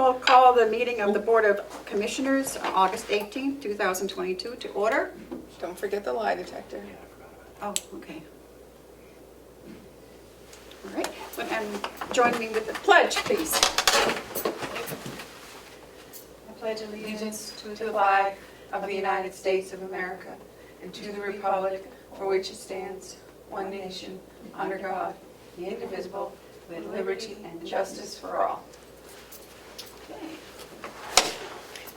We'll call the meeting of the Board of Commissioners, August 18th, 2022 to order. Don't forget the lie detector. Oh, okay. All right, and join me with the pledge, please. I pledge allegiance to the flag of the United States of America and to the republic for which it stands, one nation, under God, indivisible, with liberty and justice for all. Okay.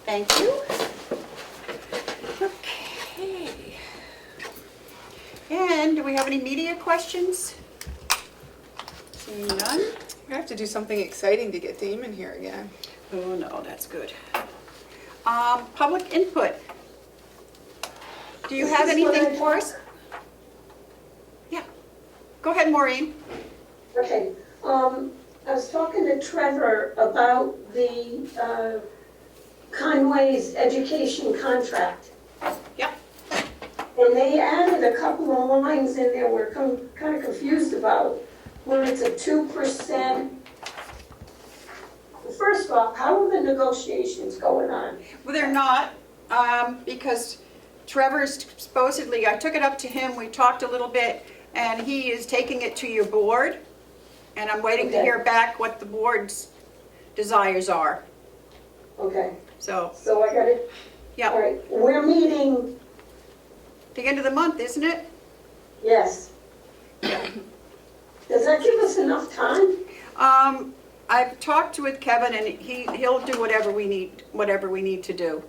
Thank you. Okay. And do we have any media questions? Seeing none? We have to do something exciting to get Damon here again. Oh no, that's good. Public input. Do you have anything for us? Yeah. Go ahead, Maureen. Okay, I was talking to Trevor about the Conway's education contract. Yep. And they added a couple of lines in there we're kind of confused about, where it's a 2%. First off, how are the negotiations going on? Well, they're not, because Trevor's supposedly, I took it up to him, we talked a little bit, and he is taking it to your board, and I'm waiting to Okay. hear back what the board's desires are. Okay, So, so I got it. yeah, All right, we're meeting, the end of the month, isn't it? yes. Does that give us enough time? I've talked with Kevin, and he'll do whatever we need to do.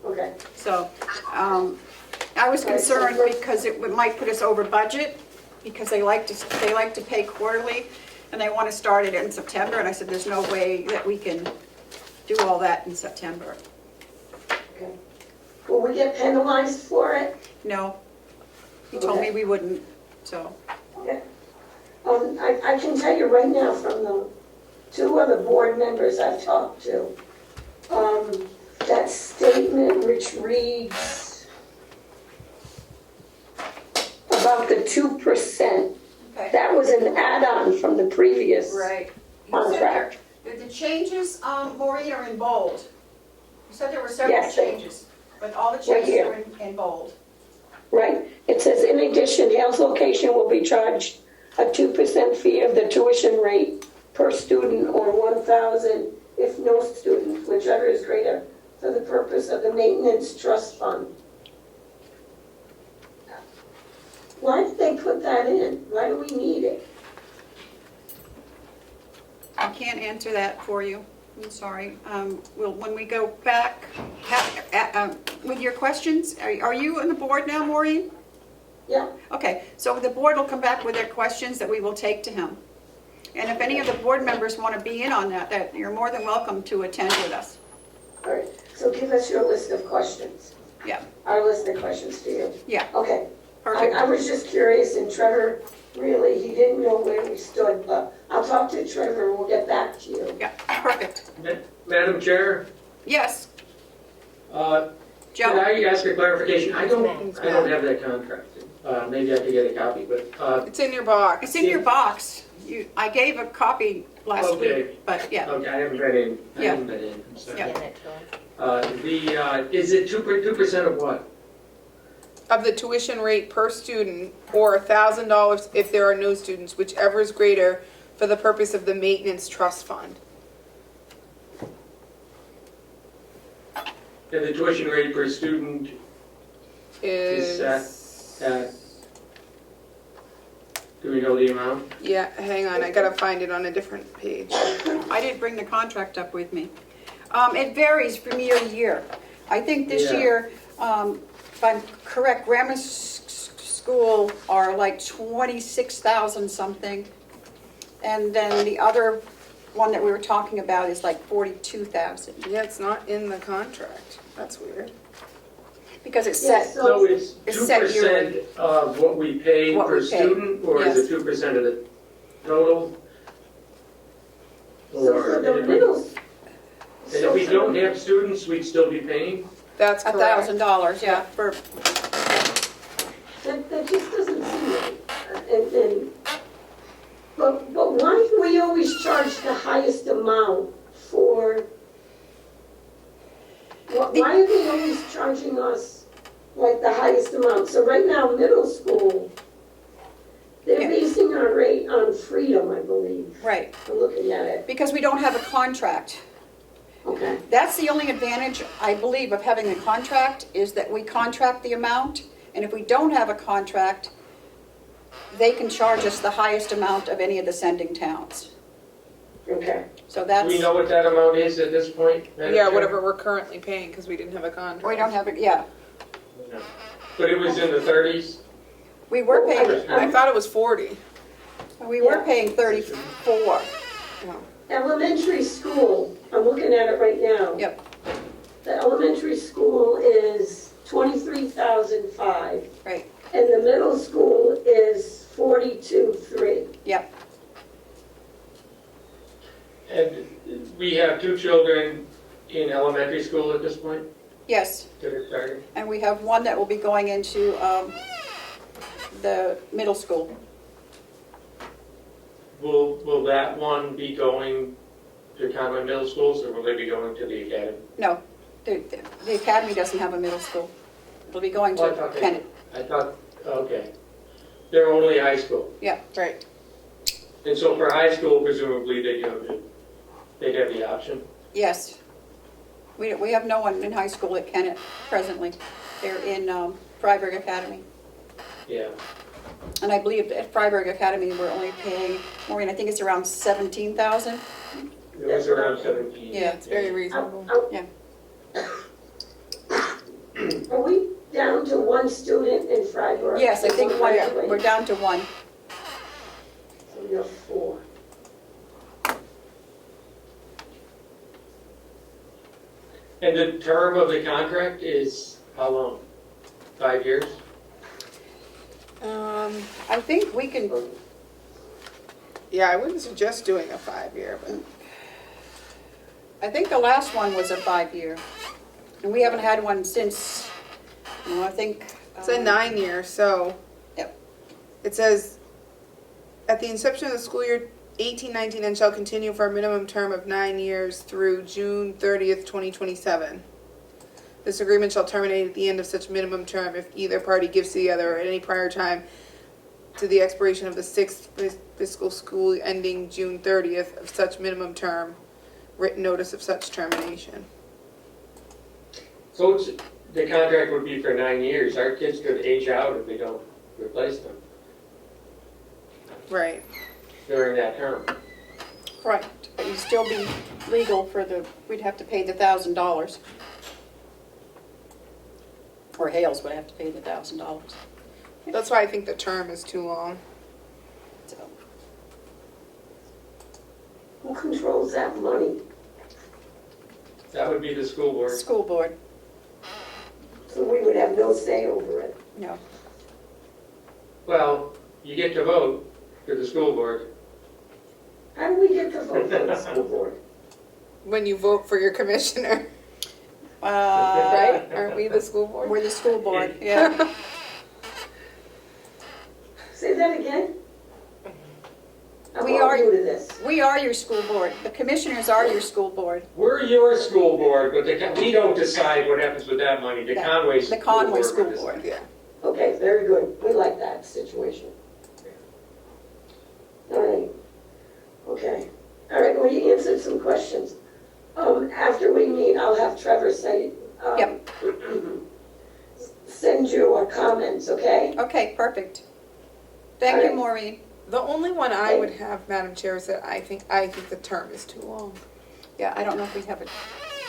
Okay, So, I was concerned because it might put us over budget, because they like to pay quarterly, and they want to start it in September, and I said, there's no way that we can do all that in September. okay. Will we get penalized for it? No, he told me we wouldn't, so. Okay. I can tell you right now from the two other board members I've talked to, that statement which reads about the 2%, Okay. that was an add-on from the previous Right. contract. The changes, Maureen, are in bold. You said there were several Yes. changes, but all the Right changes here. are in bold. Right, it says, in addition, Hale's location will be charged a 2% fee of the tuition rate per student or 1,000 if no student, whichever is greater, for the purpose of the maintenance trust fund. Why did they put that in? Why do we need it? I can't answer that for you. I'm sorry. When we go back with your questions, are you on the board now, Maureen? Yeah, Okay, so the board will come back with their questions that we will take to him. And if any of the board members want to be in on that you're more than welcome to attend with us. all right, so give us your list of questions. Yeah, Our list of questions to you. yeah, Okay, I perfect. was just curious, and Trevor, really, he didn't know where we stood, but I'll talk to Trevor and we'll get back to you. Yeah, perfect. Madam Chair, Yes, could Joe? I ask a clarification? I don't have that contract. Maybe I could get a copy, but, It's in your box. It's in your box. I gave a copy last Okay. week, but yeah, okay, I haven't been in. I Yeah. haven't been in. I'm sorry. Yeah. Is it 2% of what? Of the tuition rate per student, or $1,000 if there are no students, whichever is greater, for the purpose of the maintenance trust fund. And the tuition rate per student is at, do we know the amount? Yeah, hang on, I gotta find it on a different page. I didn't bring the contract up with me. It varies from year to year. I think this Yeah. year, if I'm correct, grammar school are like 26,000 something. And then the other one that we were talking about is like 42,000, Yeah, it's not in the contract. That's weird. because it's Yeah, set. So it's It's set 2% of what we pay What per we pay, student, or is yes. it 2% of the total? So for the middle. And if we don't have students, we'd still be paying? That's correct. $1,000, yeah, for, That just doesn't seem right. But why do we always charge the highest amount for us like the highest amount. So right now, middle school, they're Yeah. basing our rate on freedom, I believe. Right, I'm looking at it. because we don't have a contract. Okay. That's the only advantage, I believe, of having a contract, is that we contract the amount, and if we don't have a contract, they can charge us the highest amount of any of the sending towns. Okay. So Do that's, we know what that amount is at this point? Madam Yeah, Chair? whatever we're currently paying, because we didn't have a contract. we don't have it, yeah. No. But it was in the 30s? We were paying, I thought it was 40. we were paying 34. Elementary school, I'm looking at it right now. Yep. The elementary school is 23,005, Right, and the middle school is 42,300. yep, And we have 2 children in elementary school at this point yes. that are starting? And we have one that will be going into the middle school. Will that one be going to Comeau middle schools, or will they be going to the academy? No, the academy doesn't have a middle school. It'll be going Oh, I to thought they- Kennett. I thought, okay. They're only high school. Right. And so for high school, presumably, they'd have the option? Yes. We have no one in high school at Kennett presently. They're in Freiburg Academy. Yeah. And I believe at Freiburg Academy, we're only paying, Maureen, I think it's around 17,000. It was around 17. Yeah, It's very reasonable. Yeah. Are we down to one student in Freiburg? Yes, I think One we're graduate? down to one. So we have 4. And the term of the contract is how long? 5 years? I think we can, Yeah, I wouldn't suggest doing a 5-year, but I think the last one was a 5-year. And we haven't had one since, I think. it's a 9-year, so. Yep. It says, at the inception of the school year 18-19 and shall continue for a minimum term of 9 years through June 30th, 2027. This agreement shall terminate at the end of such minimum term if either party gives to the other at any prior time to the expiration of the 6th fiscal school ending June 30th of such minimum term, written notice of such termination. So the contract would be for 9 years. Our kids could age out if we don't replace them Right. during that term. Correct, but you'd still be legal for we'd have to pay the $1,000. Or Hales would have to pay the $1,000. That's why I think the term is too long. So, Who controls that money? That would be the school board. school board, So we would have no say over it. no. Well, you get to vote for the school board. How do we get to vote for the school board? When you vote for your commissioner, Right? right? Aren't we the school board? We're the school board, yeah. Say that again? I'm We all are- new to this. We are your school board. The commissioners are your school board. We're your school board, but we don't decide what happens with that money. The Yeah, Conway the school Conway board School would decide. Board. Yeah. Okay, very good. We like that situation. All right. Okay. All right, well, you answered some questions. After we meet, I'll have Trevor say, Yep. send you our comments, okay? Okay, perfect. Thank you, Alright. Maureen. The only one I would have, Madam Chair, is that I think the term is too long. Yeah, I don't know if we have a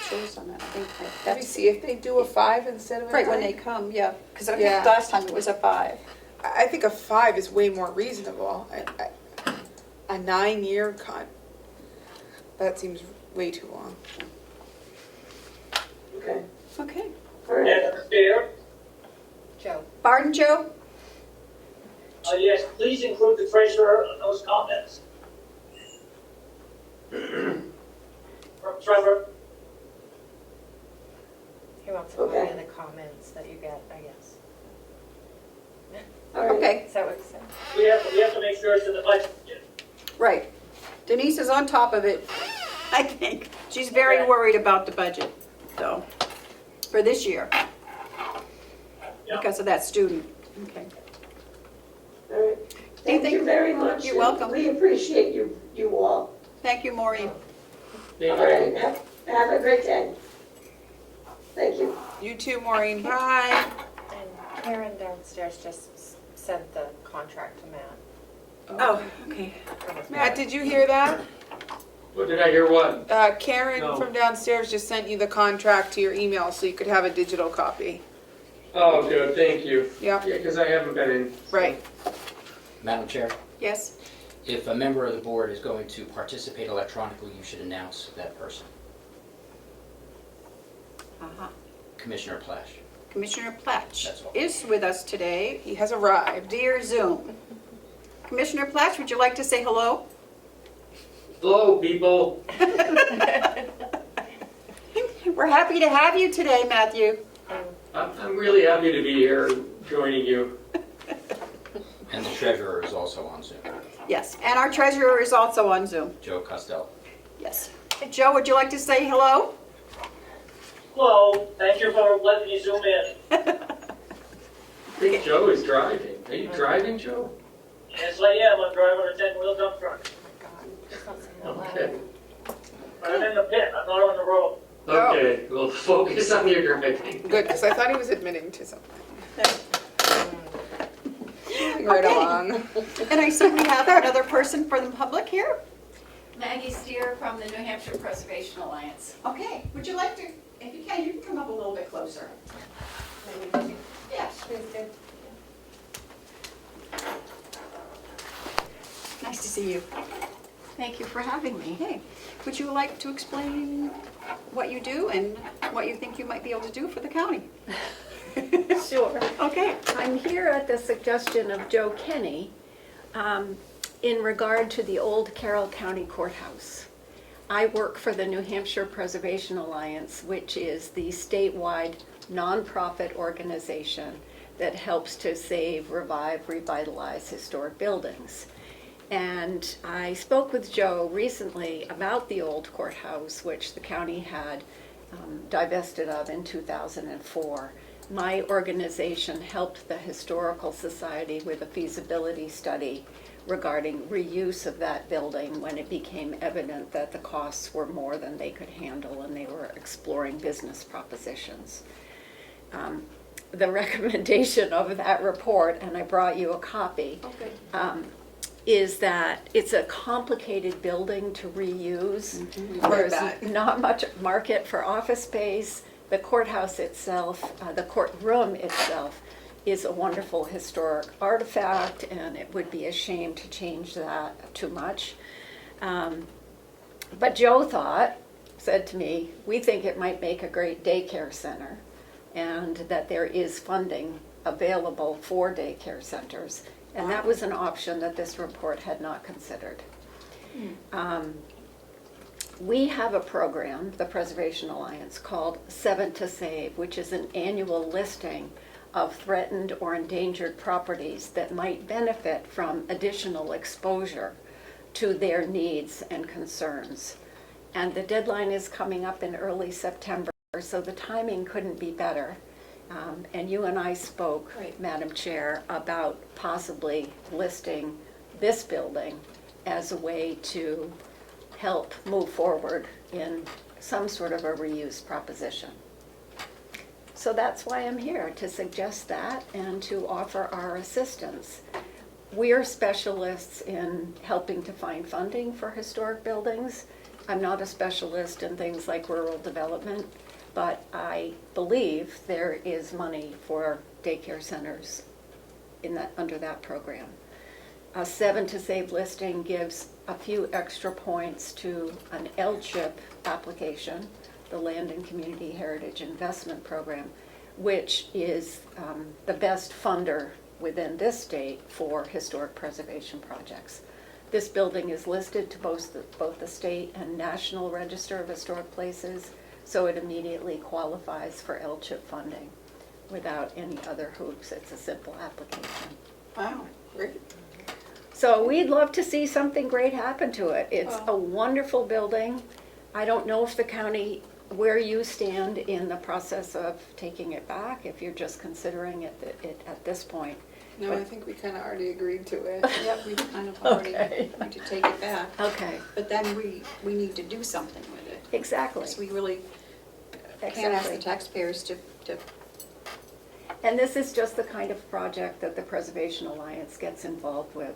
choice on that. I think Let me that's, see if they do a 5 instead of a 9. right, when they come, yeah. Because I think Yeah. last time it was a 5. I think a 5 is way more reasonable. A 9-year that seems way too long. Okay. Okay. All right. Madam Chair, Joe. Pardon, Joe? yes, please include the treasurer in those comments. From Trevor. He wants to Okay. put in the comments that you get, I guess. All right. Okay, Is that what you said? We have to make sure it's in the budget. right. Denise is on top of it, I think. She's very Okay. worried about the budget, so, for this year. Yeah. because of that student. Okay. All right. Thank Anything- you very much. You're welcome. We appreciate you all. Thank you, Maureen. Thank All you. right, have a great day. Thank you. You too, Maureen. Bye. And Karen downstairs just sent the contract to Matt. Oh, okay. Matt, did you hear that? What, did I hear what? Karen No. from downstairs just sent you the contract to your email so you could have a digital copy. Oh, good, thank you. Yeah, Yeah, because I haven't been in. right. Madam Chair, Yes. if a member of the board is going to participate electronically, you should announce that person. Uh-huh. Commissioner Plash. Commissioner Platch That's all. is with us today He has arrived. via Zoom. Commissioner Platch, would you like to say hello? Hello, people. We're happy to have you today, Matthew. I'm really happy to be here joining you. And the treasurer is also on Zoom, Yes, and our treasurer is also on Zoom. Joe Costello. Yes. Joe, would you like to say hello? Hello, thank you for letting me zoom in. I think Joe is driving. Are you driving, Joe? Yes, I am. I'm driving a 10-wheel dump truck. Just don't say it out loud. Okay. But I'm in the pit. I'm not on the road. Okay, we'll focus on your driving. Good, because I thought he was admitting to something. Moving right Okay. along. And I see we have another person for the public here. Maggie Steer from the New Hampshire Preservation Alliance. Okay, would you like to, if you can, you can come up a little bit closer. Yes. Please do. Nice to see you. Thank you for having me. Okay, would you like to explain what you do and what you think you might be able to do for the county? Sure. Okay. I'm here at the suggestion of Joe Kenny in regard to the old Carroll County Courthouse. I work for the New Hampshire Preservation Alliance, which is the statewide nonprofit organization that helps to save, revive, revitalize historic buildings. And I spoke with Joe recently about the old courthouse, which the county had divested of in 2004. My organization helped the Historical Society with a feasibility study regarding reuse of that building when it became evident that the costs were more than they could handle and they were exploring business propositions. The recommendation of that report, and I brought you a copy, is that it's a complicated building to reuse. Heard that. There's not much market for office space. The courthouse itself, the courtroom itself, is a wonderful historic artifact, and it would be a shame to change that too much. But Joe said to me, we think it might make a great daycare center, and that there is funding available for daycare centers. And that was an option that this report had not considered. We have a program, the Preservation Alliance, called 7 to Save, which is an annual listing of threatened or endangered properties that might benefit from additional exposure to their needs and concerns. And the deadline is coming up in early September, so the timing couldn't be better. And you and I spoke, Madam Chair, about possibly listing this building as a way to help move forward in some sort of a reuse proposition. So that's why I'm here, to suggest that and to offer our assistance. We are specialists in helping to find funding for historic buildings. I'm not a specialist in things like rural development, but I believe there is money for daycare centers in that, under that program. A 7 to Save listing gives a few extra points to an LCHIP application, the Land and Community Heritage Investment Program, which is the best funder within this state for historic preservation projects. This building is listed to both the state and National Register of Historic Places, so it immediately qualifies for LCHIP funding without any other hoops. It's a simple application. Wow, great. So we'd love to see something great happen to it. It's a wonderful building. I don't know if the county where you stand in the process of taking it back, if you're just considering it at this point. No, I think we kind of already agreed to it. Yep, we kind of already Okay. need to take it back. Okay, But then we need to do something with it. exactly. Because we really can't ask the Exactly. taxpayers to, And this is just the kind of project that the Preservation Alliance gets involved with.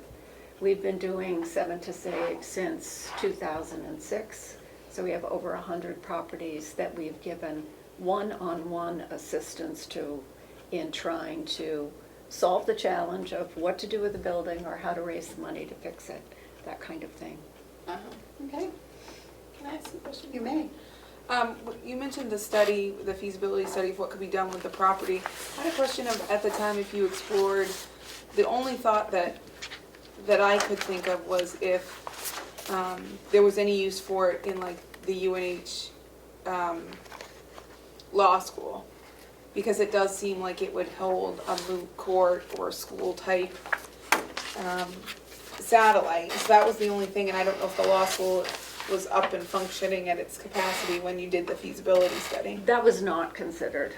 We've been doing 7 to Save since 2006, so we have over 100 properties that we've given one-on-one assistance to in trying to solve the challenge of what to do with the building or how to raise the money to fix it, that kind of thing. Okay. Can I ask a question? you may. You mentioned the study, the feasibility study of what could be done with the property. I had a question of, at the time, if you explored, the only thought that I could think of was if there was any use for it in like the UNH law school. Because it does seem like it would hold a moot court or school type satellite. So that was the only thing, and I don't know if the law school was up and functioning at its capacity when you did the feasibility study. That was not considered,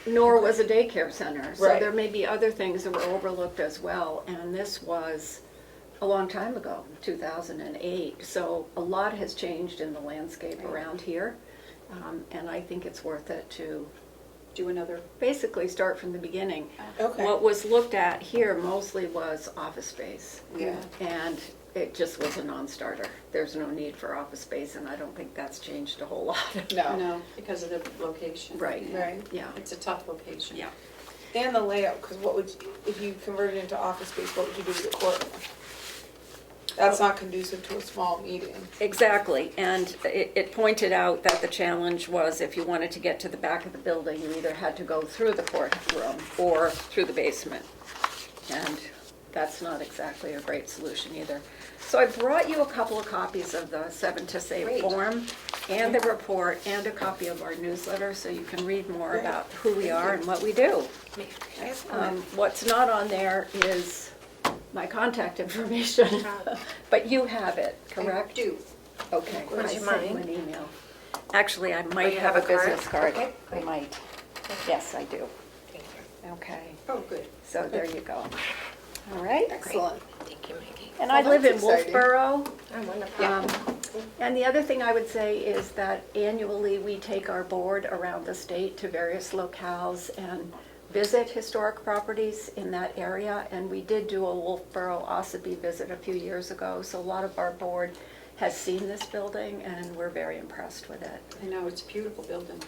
nor was a daycare center. So Right. there may be other things that were overlooked as well, and this was a long time ago, 2008. So a lot has changed in the landscape around here, and I think it's worth it to Do another, basically start from the beginning. Okay. What was looked at here mostly was office space, Yeah. and it just was a non-starter. There's no need for office space, and I don't think that's changed a whole lot. No. no, because of the location. Right. Yeah. Right. Yeah. It's a tough location. Yeah. And the layout, because what would you, if you converted it into office space, what would you do with the courtroom? That's not conducive to a small meeting. Exactly, and it pointed out that the challenge was if you wanted to get to the back of the building, you either had to go through the courtroom or through the basement. And that's not exactly a great solution either. So I brought you a couple of copies of the 7 to Save Great. form and the report and a copy of our newsletter so you can read more about who we are and what we do. What's not on there is my contact information, but you have it, correct? I do. Okay. Would I you sent you mind? an email. Actually, I might you have have a a card? business card. Okay. I might. Yes, I do. Okay, Oh, good. so there you go. All right. Excellent. Thank you, Maggie. And I live in that's exciting. Wolfboro. Oh, wonderful. And the other thing I would say is that annually we take our board around the state to various locales and visit historic properties in that area. And we did do a Wolfboro Ossipee visit a few years ago, so a lot of our board has seen this building and we're very impressed with it. I know, it's a beautiful building.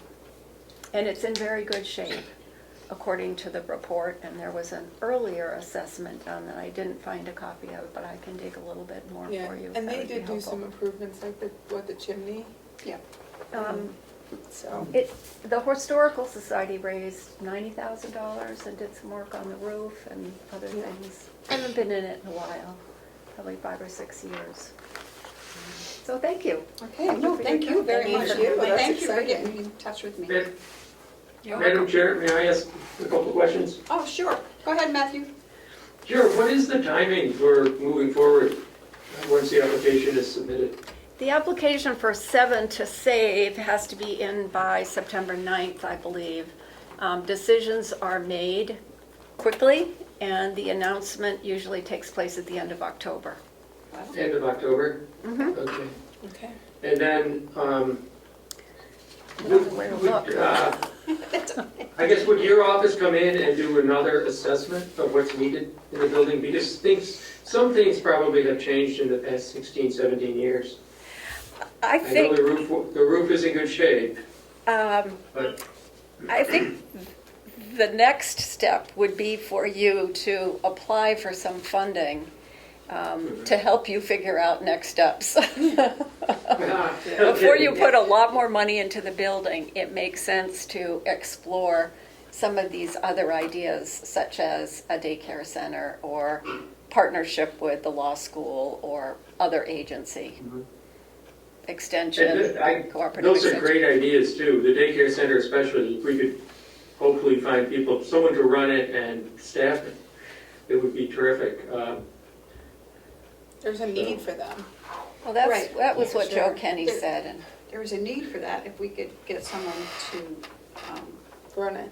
And it's in very good shape, according to the report, and there was an earlier assessment done that I didn't find a copy of, but I can dig a little bit more Yeah, for you. and That they would be did do helpful. some improvements, like the chimney, Yeah. so. The Historical Society raised $90,000 and did some work on the roof and other things. I haven't been in it in a while, probably 5 or 6 years. So thank you. Okay, Thank you no, for thank your you time. very Thank much. you. That's Thank you for exciting. getting in touch with me. Madam Chair, may I ask a couple of questions? Oh, sure. Go ahead, Matthew. Sure, what is the timing for moving forward once the application is submitted? The application for 7 to Save has to be in by September 9th, I believe. Decisions are made quickly, and the announcement usually takes place at the end of October. End of October? Mhm. Okay. Okay. And then, Where to look. I guess would your office come in and do another assessment of what's needed in the building? Because some things probably have changed in the past 16, 17 years. I I know think, the roof is in good shape, but I think the next step would be for you to apply for some funding to help you figure out next steps. Before you put a lot more money into the building, it makes sense to explore some of these other ideas, such as a daycare center or partnership with the law school or other agency. Extension, cooperative Those are extension. great ideas too. The daycare center especially, if we could hopefully find people, someone to run it and staff it, it would be terrific. There's a need for them. Well, Right. that was what Sure. Joe Kenny said, and there is a need for that if we could get someone Run it.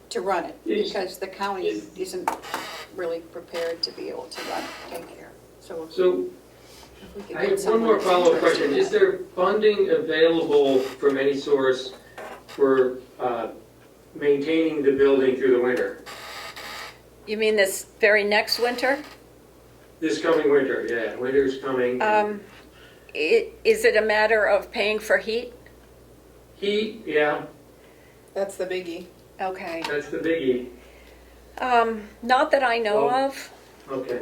to run it, Yes. because the county isn't really prepared to be able to take care. So So if we could I get have one someone more that's follow-up interested question. in Is that. there funding available from any source for maintaining the building through the winter? You mean this very next winter? This coming winter, yeah, winter's coming. Is it a matter of paying for heat? Heat, yeah, That's the biggie. Okay. that's the biggie. Not that I know Well- of. Okay.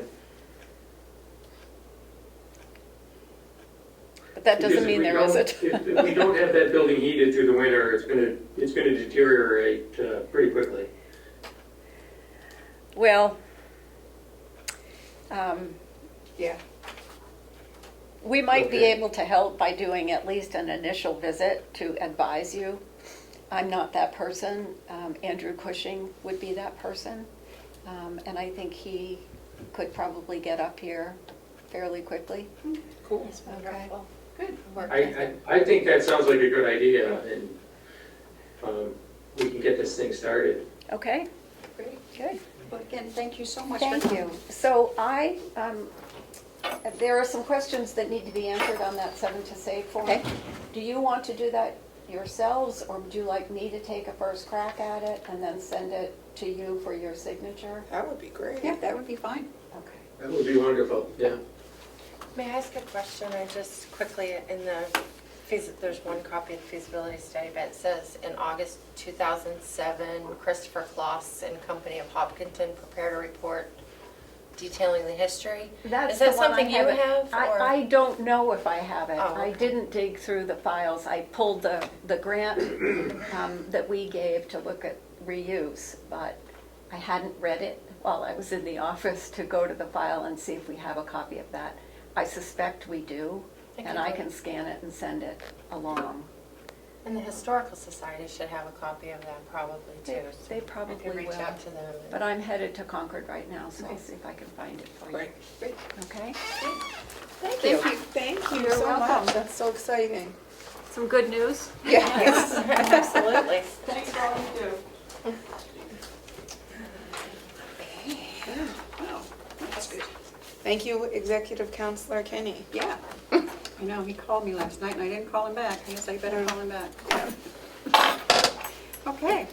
But that doesn't Because if mean we there don't- isn't. If we don't have that building heated through the winter, it's gonna deteriorate pretty quickly. Well, Yeah, we might be Okay. able to help by doing at least an initial visit to advise you. I'm not that person. Andrew Cushing would be that person. And I think he could probably get up here fairly quickly. Cool. That's Okay. wonderful. good. I think that sounds like a good idea, and we can get this thing started. Okay, Great. good. Well, again, thank you so much for Thank coming. you. So there are some questions that need to be answered on that 7 to Save form. Okay. Do you want to do that yourselves, or would you like me to take a first crack at it and then send it to you for your signature? That would be great. Yeah, that would be fine. Okay. That would be wonderful, yeah. May I ask a question? I just quickly, in the, there's one copy of the feasibility study, but it says in August 2007, Christopher Kloss and Company of Hopkinton prepared a report detailing the history. That's Is that the one something you haven't- have, or- I don't know if I have it. Oh, I okay. didn't dig through the files. I pulled the grant that we gave to look at reuse, but I hadn't read it while I was in the office to go to the file and see if we have a copy of that. I suspect we do, Thank and you. I can scan it and send it along. And the Historical Society should have a copy of that probably too. so They I could probably reach will. out to them. and- But I'm headed to Concord right now, so I'll see if I can find it for you. Great. Okay? Thank you. Thank you You're so welcome. much. That's so exciting. Some good news? Yes. Absolutely. Thanks for all you do. Wow, that's good. Thank you, Executive Counselor Kenny. Yeah. I know, he called me last night and I didn't call him back. I guess I better call him back. Okay,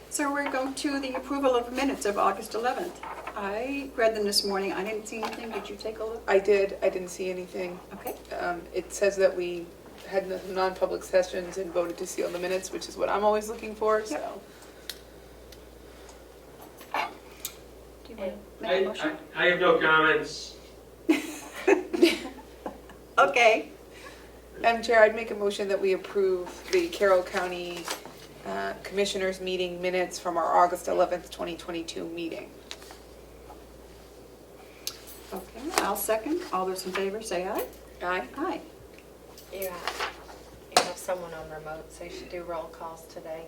so we're going to the approval of minutes of August 11th. I read them this morning. I didn't see anything. Did you take a look? I did. I didn't see anything. Okay. It says that we had non-public sessions and voted to seal the minutes, which is what I'm always looking for, so. Do you want to make a motion? I have no comments. Okay. Madam Chair, I'd make a motion that we approve the Carroll County Commissioners meeting minutes from our August 11th, 2022 meeting. Okay, I'll second. All those in favor, say aye. Aye. Aye. You have someone on remote, so you should do roll calls today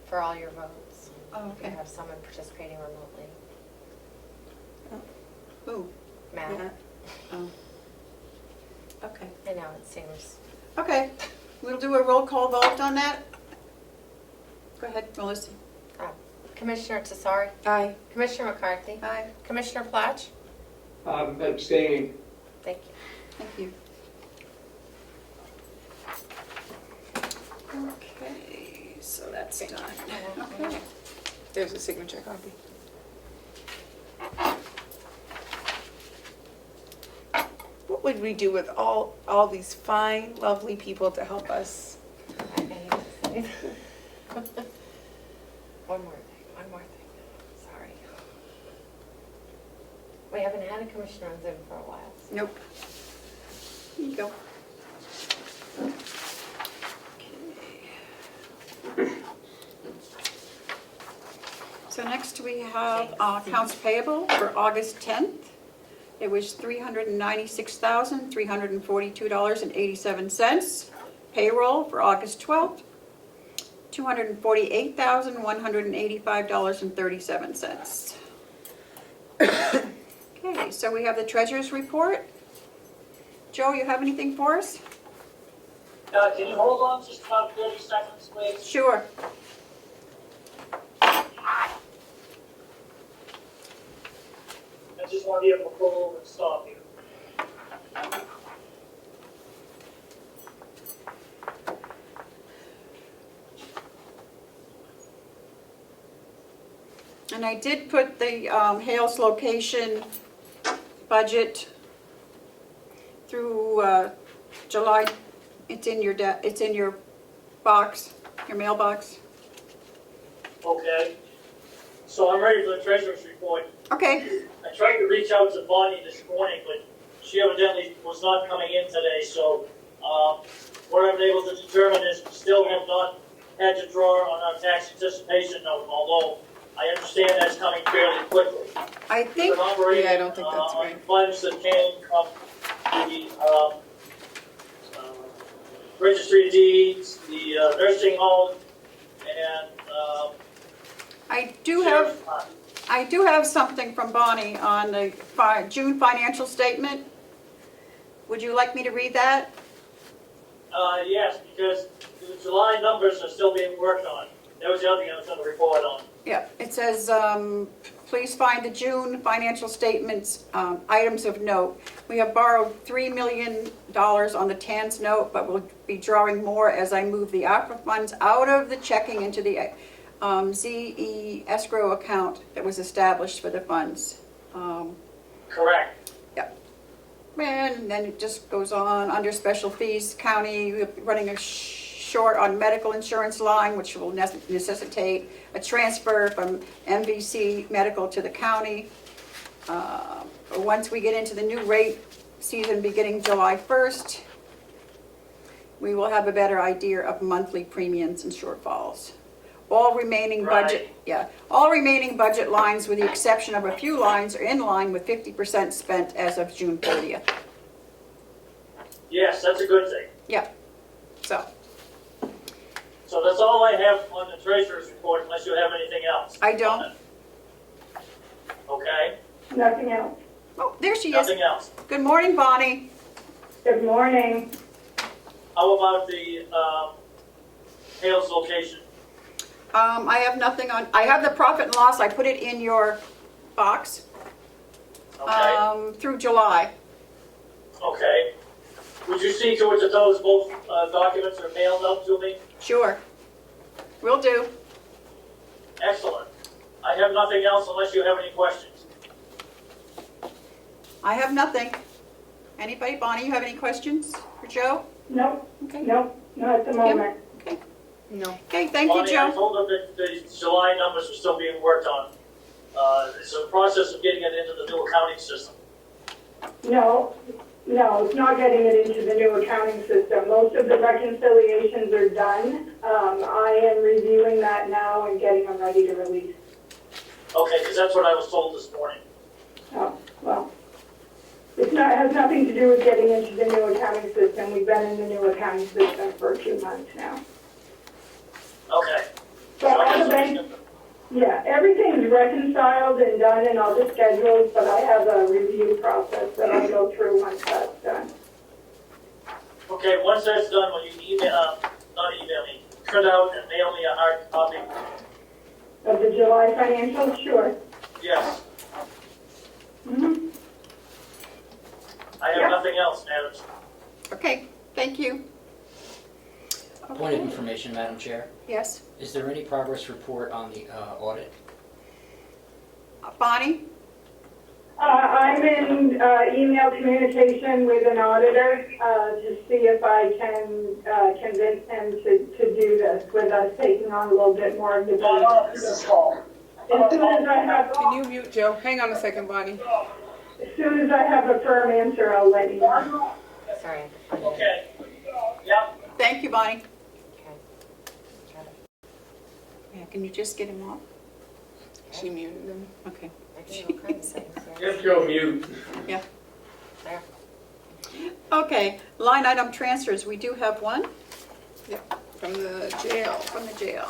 for all your votes. Oh, You have someone participating remotely. Ooh, Matt, Yeah. oh. Okay. I know it seems, Okay, we'll do a roll call vote on that. Go ahead, Melissa. Commissioner Tesari, Aye. Commissioner McCarthy, Aye. Commissioner Platch, Abstaining. thank you. Thank you. Okay, so that's done. Okay. There's a signature copy. What would we do with all these fine, lovely people to help us? I need to say that. One more thing, sorry. We haven't had a commissioner on Zoom for a while. so- Nope. Here you go. Okay. So next we have accounts payable for August 10th. It was $396,342.87. Payroll for August 12th, $248,185.37. Okay, so we have the treasurer's report. Joe, you have anything for us? Can you hold on just about 30 seconds, please? Sure. I just want to be able to pull over and stop you. And I did put the Hales location budget through July. It's in your box, your mailbox. Okay. So I'm ready for the treasurer's report. Okay, I tried to reach out to Bonnie this morning, but she evidently was not coming in today, so, what I've been able to determine is we still have not had to draw on our tax anticipation note, although I understand that's coming fairly quickly. I think, We've been operating, Yeah, I don't think that's on right. funds that came from the, registry of deeds, the nursing home, and, I do have, sheriff's department. I do have something from Bonnie on the June financial statement. Would you like me to read that? Yes, because the July numbers are still being worked on. That was the other thing I was going to report on. Yeah, it says, please find the June financial statements, items of note. We have borrowed $3 million on the TAN's note, but we'll be drawing more as I move the ARPA funds out of the checking into the ZE escrow account that was established for the funds. Correct. And then it just goes on, under special fees, county, we're running a short on medical insurance line, which will necessitate a transfer from MVC medical to the county. Once we get into the new rate season beginning July 1st, we will have a better idea of monthly premiums and shortfalls. All remaining budget, all remaining budget lines, with the exception of a few lines, are in line with 50% spent as of June 30th. Yes, that's a good thing. Yeah, so, So that's all I have on the treasurer's report, unless you have anything else. I don't. on it. Okay, Nothing else. oh, there she is. nothing else. Good morning, Bonnie. Good morning. How about the, Hales location? I have nothing on, I have the profit and loss, I put it in your box, Okay, through July. okay. Would you see to it that those both, documents are mailed out to me? Sure. Will do. Excellent. I have nothing else unless you have any questions. I have nothing. Anybody? Bonnie, you have any questions for Joe? Nope, Okay. nope, not at the moment. Okay. No. Okay, thank you, Bonnie, I Joe. told them that the July numbers are still being worked on. It's a process of getting it into the new accounting system. No, it's not getting it into the new accounting system. Most of the reconciliations are done. I am reviewing that now and getting them ready to release. Okay, because that's what I was told this morning. Oh, well, it has nothing to do with getting into the new accounting system. We've been in the new accounting system for a few months now. Okay. So all the bank, yeah, everything's reconciled and done in all the schedules, but I have a review process that I go through once that's done. Okay, once that's done, will you not email me, print out and mail me a hard copy? Of the July financials, sure. Yes. Mhm. I have Yeah. nothing else, madam. Okay, thank you. Point of Okay. information, Madam Chair. Yes. Is there any progress report on the audit? Bonnie? I'm in email communication with an auditor to see if I can convince him to do this with us taking on a little bit more of the burden. As soon as I have, Can you mute Joe? Hang on a second, Bonnie. as soon as I have a firm answer, I'll let you know. Sorry. Okay. Yep. Thank you, Bonnie. Okay. Yeah, can you just get him off? She muted him. Okay. I do all kinds of things, yeah. Get Joe mute. Yeah. There. Okay, line item transfers, we do have one From the jail, from the jail.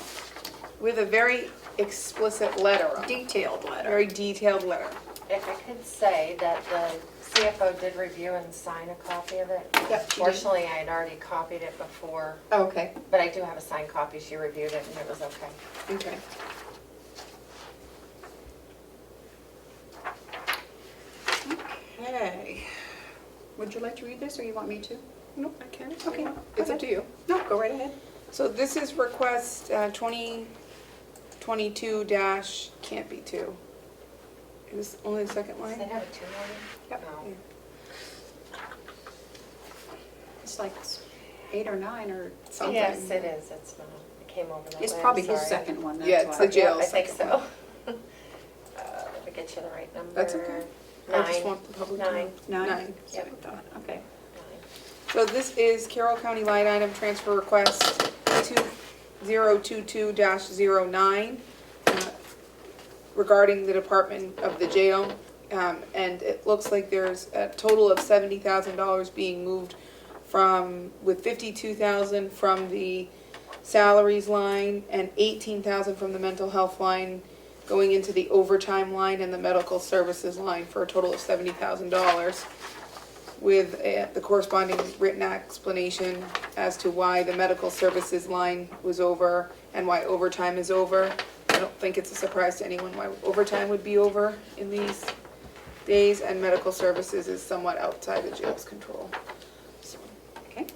with a very explicit letter on it. Detailed letter. Very detailed letter. If I could say that the CFO did review and sign a copy of it. Yep, she did. Fortunately, I had already copied it before, Oh, okay, but I do have a signed copy. She reviewed it and it was okay. okay. Okay. Would you like to read this, or you want me to? Nope, I can. Okay. It's up to you. No, go right ahead. So this is request 2022 dash, can't be 2. Is this only the second Does it line? have a 2 on it? Yep. No. It's like 8 or 9 or something. Yes, it is. It's not. It came over that way. It's I'm probably his sorry. second one, that's Yeah, it's why. the jail I think second so. one. Let me get you the right number. That's okay. I just 9. want the public to know. 9. 9? Yep. Okay. 9. So this is Carroll County line item transfer request 2022-09 regarding the Department of the Jail. And it looks like there's a total of $70,000 being moved with $52,000 from the salaries line and $18,000 from the mental health line going into the overtime line and the medical services line for a total of $70,000 with the corresponding written explanation as to why the medical services line was over and why overtime is over. I don't think it's a surprise to anyone why overtime would be over in these days, and medical services is somewhat outside the jail's control. So, Okay.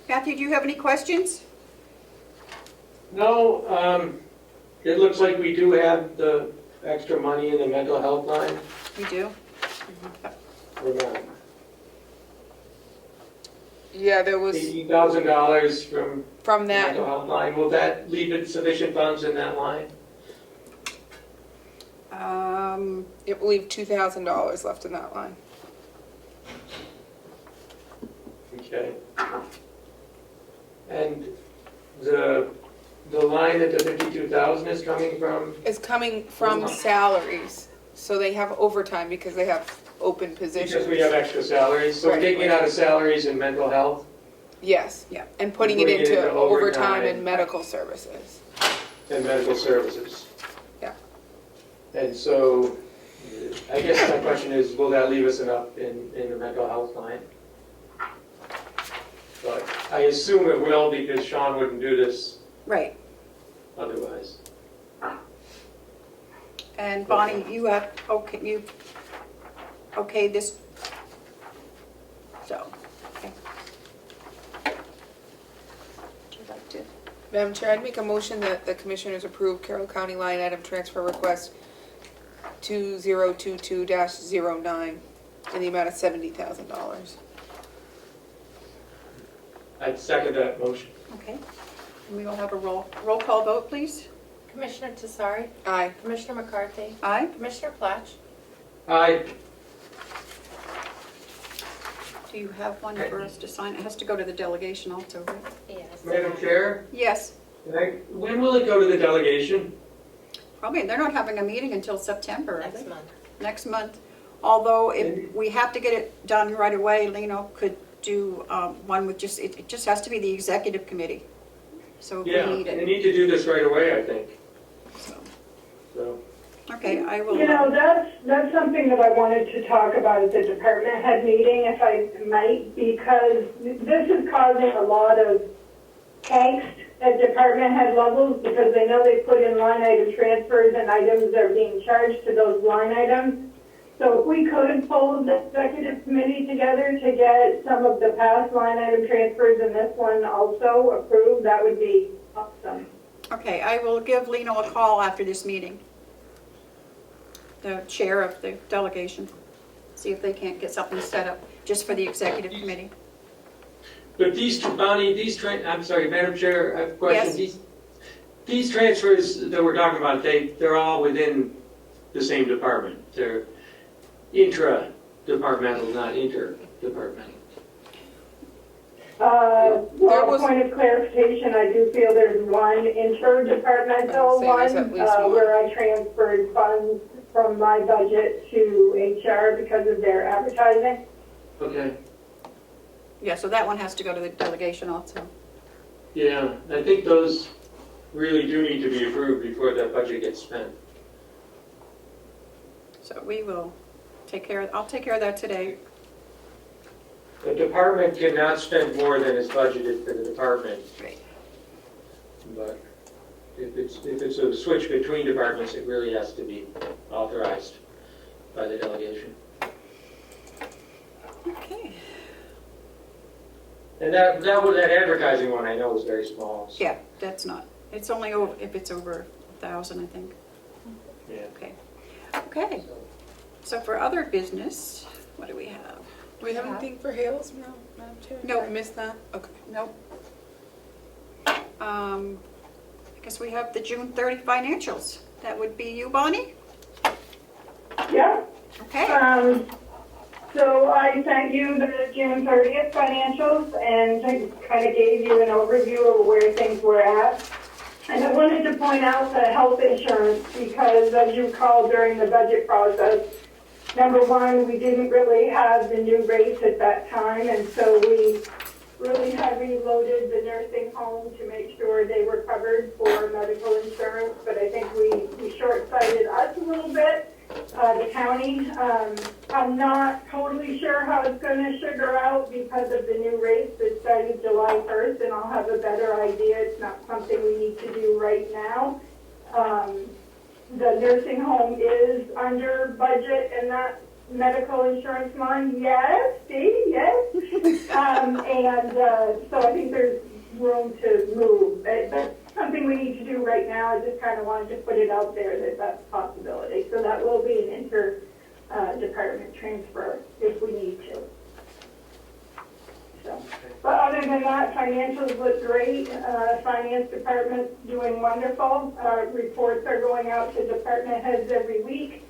Matthew, do you have any questions? No, it looks like we do have the extra money in the mental health line. We do. We're not. yeah, there was $80,000 from from the mental that, health line. Will that leave it sufficient funds in that line? I believe $2,000 left in that line. Okay. And the line that the 52,000 is coming from? It's coming from salaries, so they have overtime because they have open positions. Because we have extra salaries, so we're Right. taking it out of salaries and mental health Yes, Yeah. and putting it Putting it into into overtime overtime. and medical services. and medical services. Yeah. And so, I guess my question is, will that leave us enough in the mental health line? But I assume it will because Sean wouldn't do this Right. otherwise. And Bonnie, you have, okay this, so, okay. Would you like to? Madam Chair, I'd make a motion that the commissioners approve Carroll County line item transfer request 2022-09 in the amount of $70,000. I'd second that motion. Okay. And we will have a roll call vote, please. Commissioner Tessari, Aye. Commissioner McCarthy, Aye. Commissioner Platch. Aye. Do you have one for us to sign? It has to go to the delegation also, right? Yes. Madam Chair, Yes. when will it go to the delegation? Probably, they're not having a meeting until September, are Next they? month. Next month. Although if we have to get it done right away, Lino could do one with just, it just has to be the executive committee. So if we Yeah, need they it. need to do this right away, I think, So, so. okay, I will. You know, that's something that I wanted to talk about at the department head meeting, if I might, because this is causing a lot of angst at department head levels, because they know they put in line item transfers and items are being charged to those line items. So if we could pull the executive committee together to get some of the past line item transfers and this one also approved, that would be awesome. Okay, I will give Lino a call after this meeting. The chair of the delegation. See if they can't get something set up just for the executive committee. But these, Bonnie, I'm sorry, Madam Chair, I have a question. Yes. These transfers that we're talking about, they're all within the same department. They're intra-departmental, not interdepartmental. Well, point of clarification, I do feel there's one interdepartmental Same as at one, least one. where I transferred funds from my budget to HR because of their advertising. Okay, Yeah, so that one has to go to the delegation also. yeah, I think those really do need to be approved before that budget gets spent. So we will I'll take care of that today. The department cannot spend more than is budgeted for the department. Right. But if it's a switch between departments, it really has to be authorized by the delegation. Okay. And that advertising one I know is very small. So, Yeah, that's not, it's only over, if it's over 1,000, I think. yeah. Okay. Okay. So for other business, what do we have? Do we have anything for Hales? No, Madam Chair? No. I missed that? Okay. Nope. I guess we have the June 30 financials. That would be you, Bonnie? Yeah. Okay. So I sent you the June 30th financials and kind of gave you an overview of where things were at. And I wanted to point out the health insurance because, as you recall, during the budget process, number one, we didn't really have the new rates at that time, and so we really heavy loaded the nursing home to make sure they were covered for medical insurance, but I think we short-sighted us a little bit, the county. I'm not totally sure how it's going to sugar out because of the new rates that started July 1st, and I'll have a better idea. It's not something we need to do right now. The nursing home is under budget and that medical insurance line, yes, see, yes. So I think there's room to move. That's something we need to do right now. I just kind of wanted to put it out there that that's a possibility. So that will be an inter-department transfer if we need to. So, but other than that, financials look great. Finance department's doing wonderful. Reports are going out to department heads every week.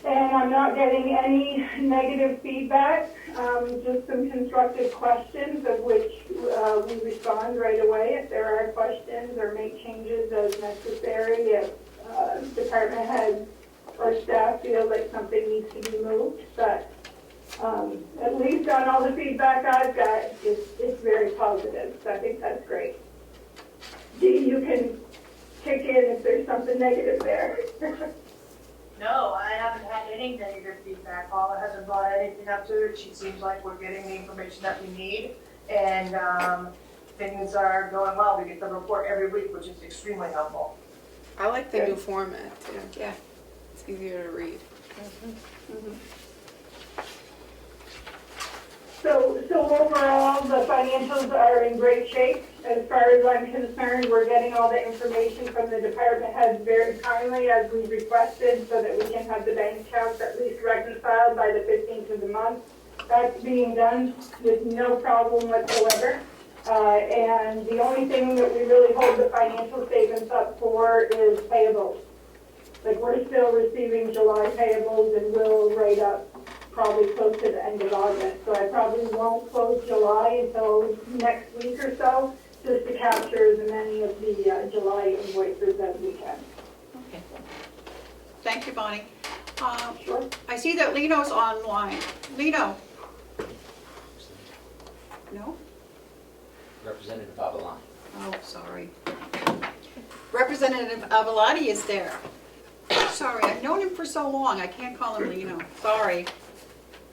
And I'm not getting any negative feedback, just some constructive questions of which we respond right away if there are questions or make changes as necessary if department heads or staff feel like something needs to be moved. But at least on all the feedback I've got, it's very positive, so I think that's great. Dee, you can kick in if there's something negative there. No, I haven't had any negative feedback. Paula hasn't brought anything up to it. She seems like we're getting the information that we need, and things are going well. We get the report every week, which is extremely helpful. I like the new format too. Yeah. It's easier to read. So overall, the financials are in great shape. As far as I'm concerned, we're getting all the information from the department heads very timely as we requested so that we can have the bank accounts at least reconciled by the 15th of the month. That's being done with no problem whatsoever. And the only thing that we really hold the financial statements up for is payables. Like, we're still receiving July payables and we'll write up probably close to the end of August. So I probably won't close July until next week or so, just to capture as many of the July invoices as we can. Okay. Thank you, Bonnie. Sure. I see that Lino's online. Lino? No? Representative Avalon. Oh, sorry. Representative Avalati is there. Sorry, I've known him for so long, I can't call him Lino. Sorry.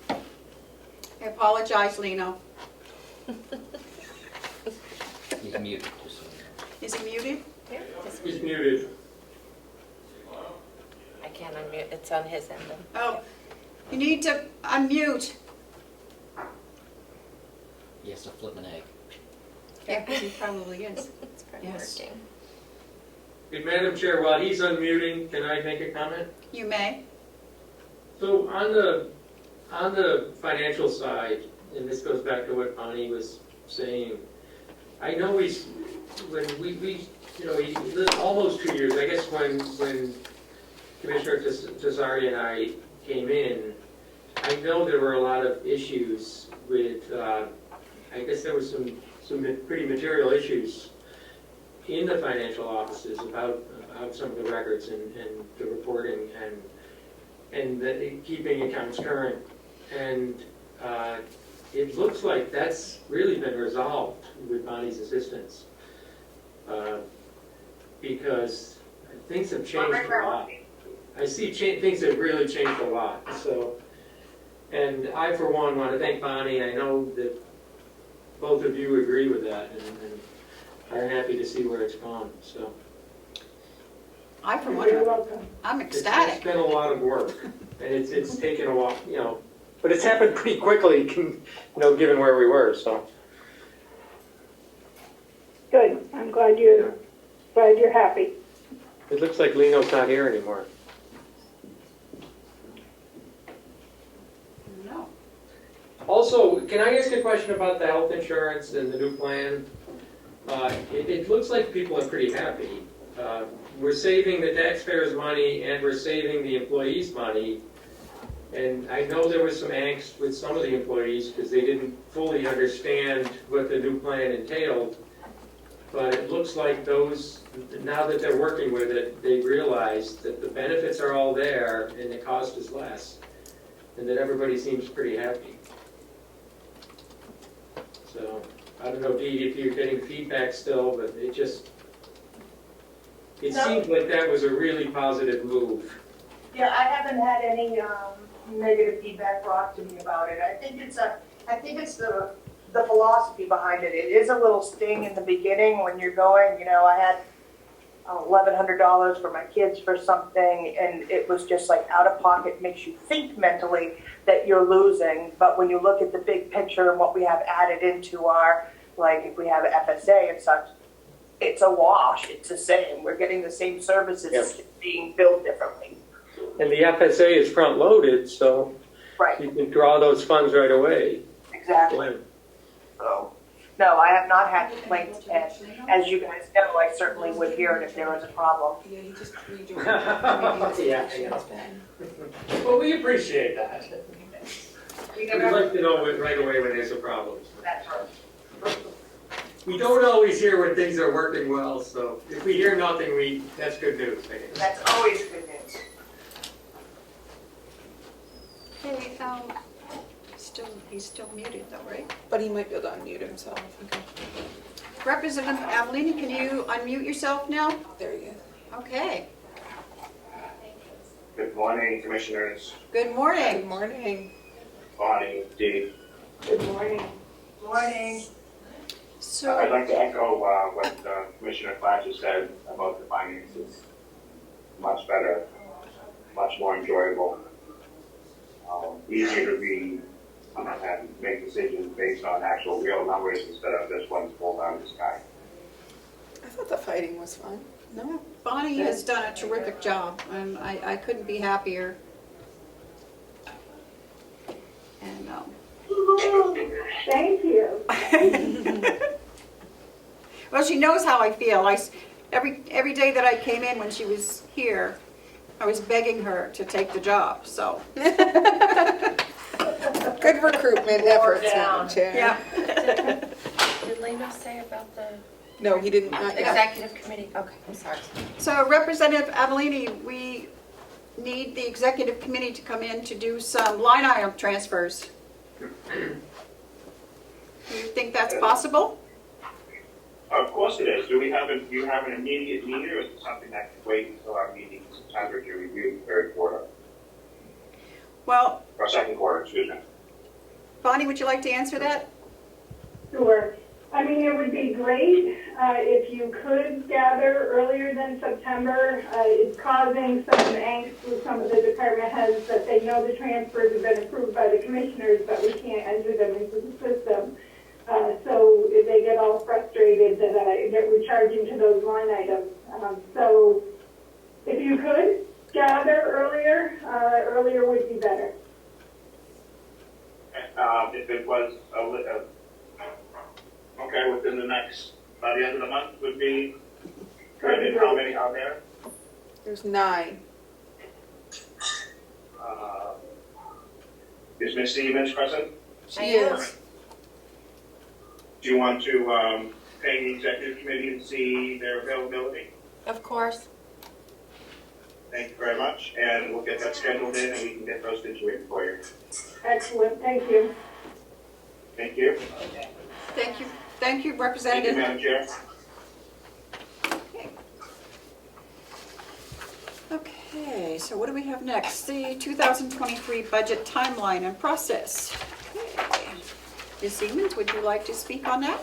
I apologize, Lino. He's muted, just so you know. Is he muted? He's muted. I can't unmute, it's on his end. Oh, you need to unmute. He has to flip an egg. Yeah, he probably is. It's probably Yes. working. Hey, Madam Chair, while he's unmuting, can I make a comment? You may. So on the financial side, and this goes back to what Bonnie was saying, I know when we he lived almost 2 years, I guess when Commissioner Tesari and I came in, I know there were a lot of issues with, I guess there was some pretty material issues in the financial offices about some of the records and the reporting and keeping accounts current. And it looks like that's really been resolved with Bonnie's assistance because things have changed a lot. I see things have really changed a lot, so. And I, for one, want to thank Bonnie. I know that both of you agree with that and are happy to see where it's gone, so. I, for You're one, welcome. I'm It's ecstatic. been a lot of work, and it's taken a while, you know, but it's happened pretty quickly, you know, given where we were, so. Good, I'm glad you're happy. It looks like Lino's not here anymore. No. Also, can I ask a question about the health insurance and the new plan? It looks like people are pretty happy. We're saving the taxpayers' money and we're saving the employees' money. And I know there was some angst with some of the employees because they didn't fully understand what the new plan entailed. But it looks like those, now that they're working with it, they realize that the benefits are all there and the cost is less. And that everybody seems pretty happy. So, I don't know, Dee, if you're getting feedback still, but it seems like that was a really positive move. Yeah, I haven't had any negative feedback brought to me about it. I think it's the philosophy behind it. It is a little sting in the beginning when you're going, you know, I had $1,100 for my kids for something, and it was just like out of pocket, makes you think mentally that you're losing. But when you look at the big picture and what we have added into our, like if we have FSA and such, it's a wash. It's the same. We're getting the same services, Yep. it's just being billed differently. And the FSA is front-loaded, so Right, you can draw those funds right away. exactly. So, no, I have not had complaints, and as you guys know, I certainly would hear it if there was a problem. Yeah, you just read Yeah. Well, we appreciate that. We We'd never, like to know it right away when there's a problem. that's right. We don't always hear when things are working well, so if we hear nothing, that's good news, I guess. That's always good news. Okay, he's still muted though, right? But he might be able to unmute himself. Okay. Representative Amelini, can you unmute yourself now? There he is. Okay, Good morning, Commissioners. good morning. Good morning. Bonnie, Dee. Good morning. Morning. I'd So, like to echo what Commissioner Fletcher said about the finances. Much better, much more enjoyable. Easier to be and make decisions based on actual real numbers instead of just ones pulled out of the sky. I thought the fighting was fun. no, Bonnie has done a terrific job, and I couldn't be happier. And, Thank you. well, she knows how I feel. Every day that I came in when she was here, I was begging her to take the job, so. Good recruitment efforts, Madam Chair. Yeah. Did Lino say about the No, he didn't. Not yet. executive committee? Okay, I'm sorry. So Representative Amelini, we need the executive committee to come in to do some line item transfers. Do you think that's possible? Of course it is. Do you have an immediate need, or is it something that can wait until our meeting in September to review the third quarter, Well, or second quarter, excuse me? Bonnie, would you like to answer that? Sure. I mean, it would be great if you could gather earlier than September. It's causing some angst with some of the department heads that they know the transfers have been approved by the commissioners, but we can't enter them into the system. So they get all frustrated that we're charging to those line items. So if you could gather earlier would be better. If it was okay, within the next, by the end of the month would be good. And how many are there? There's 9. Is Ms. Stevens present? She I am. is. Do you want to pay the executive committee and see their availability? Of course. Thank you very much, and we'll get that scheduled in and we can get those situated for you. Excellent, thank you. Thank you. Thank you, Thank you, Representative. Madam Chair. Okay. Okay, so what do we have next? The 2023 budget timeline and process. Okay. Ms. Siemens, would you like to speak on that?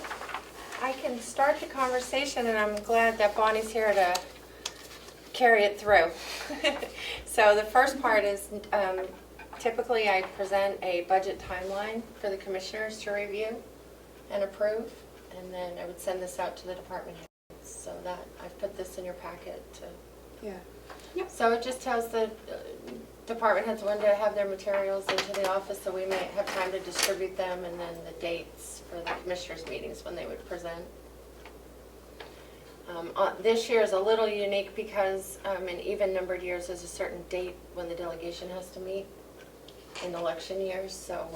I can start the conversation, and I'm glad that Bonnie's here to carry it through. So the first part is typically I present a budget timeline for the commissioners to review and approve, and then I would send this out to the department heads. So that I've put this in your packet to. Yeah. So it just tells the department heads when to have their materials into the office, so we may have time to distribute them, and then the dates for the commissioners' meetings when they would present. This year is a little unique because in even-numbered years, there's a certain date when the delegation has to meet in election years, so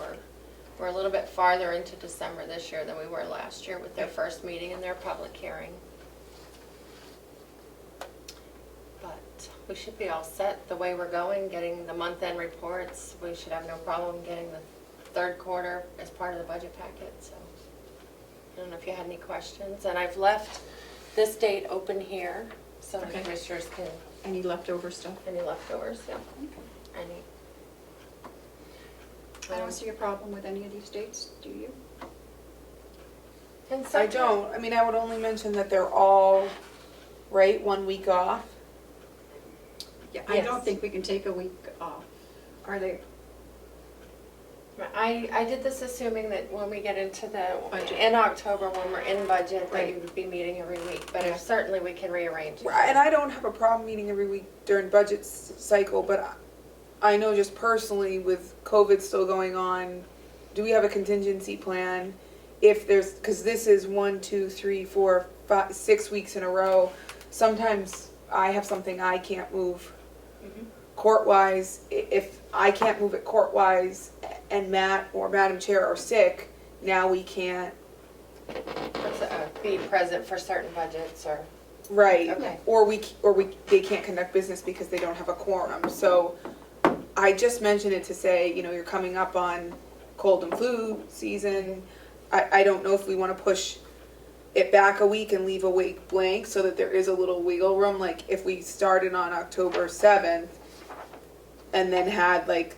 we're a little bit farther into December this year than we were last year with their first meeting and their public hearing. We should be all set the way we're going, getting the month-end reports. We should have no problem getting the third quarter as part of the budget packet, so. I don't know if you had any questions, and I've left this date open here, so the Okay. commissioners can, Any leftover stuff? any leftovers, yeah, any. I don't see a problem with any of these dates, do you? And so I don't. I mean, I would only mention that they're all, right, 1 week off. Yeah, I don't Yes. think we can take a week off. Are they? I did this assuming that when we get into Budget. in October, when we're in budget, that Right. you would be meeting every week, but if certainly we can rearrange it. And I don't have a problem meeting every week during budget cycle, but I know just personally with COVID still going on, do we have a contingency plan? If there's, because this is 1, 2, 3, 4, 5, 6 weeks in a row. Sometimes I have something I can't move court-wise. If I can't move it court-wise and Matt or Madam Chair are sick, now we can't. Be present for certain budgets or. Right. Okay. Or they can't conduct business because they don't have a quorum. So I just mentioned it to say, you're coming up on cold and flu season. I don't know if we want to push it back a week and leave a week blank so that there is a little wiggle room. Like if we started on October 7th and then had like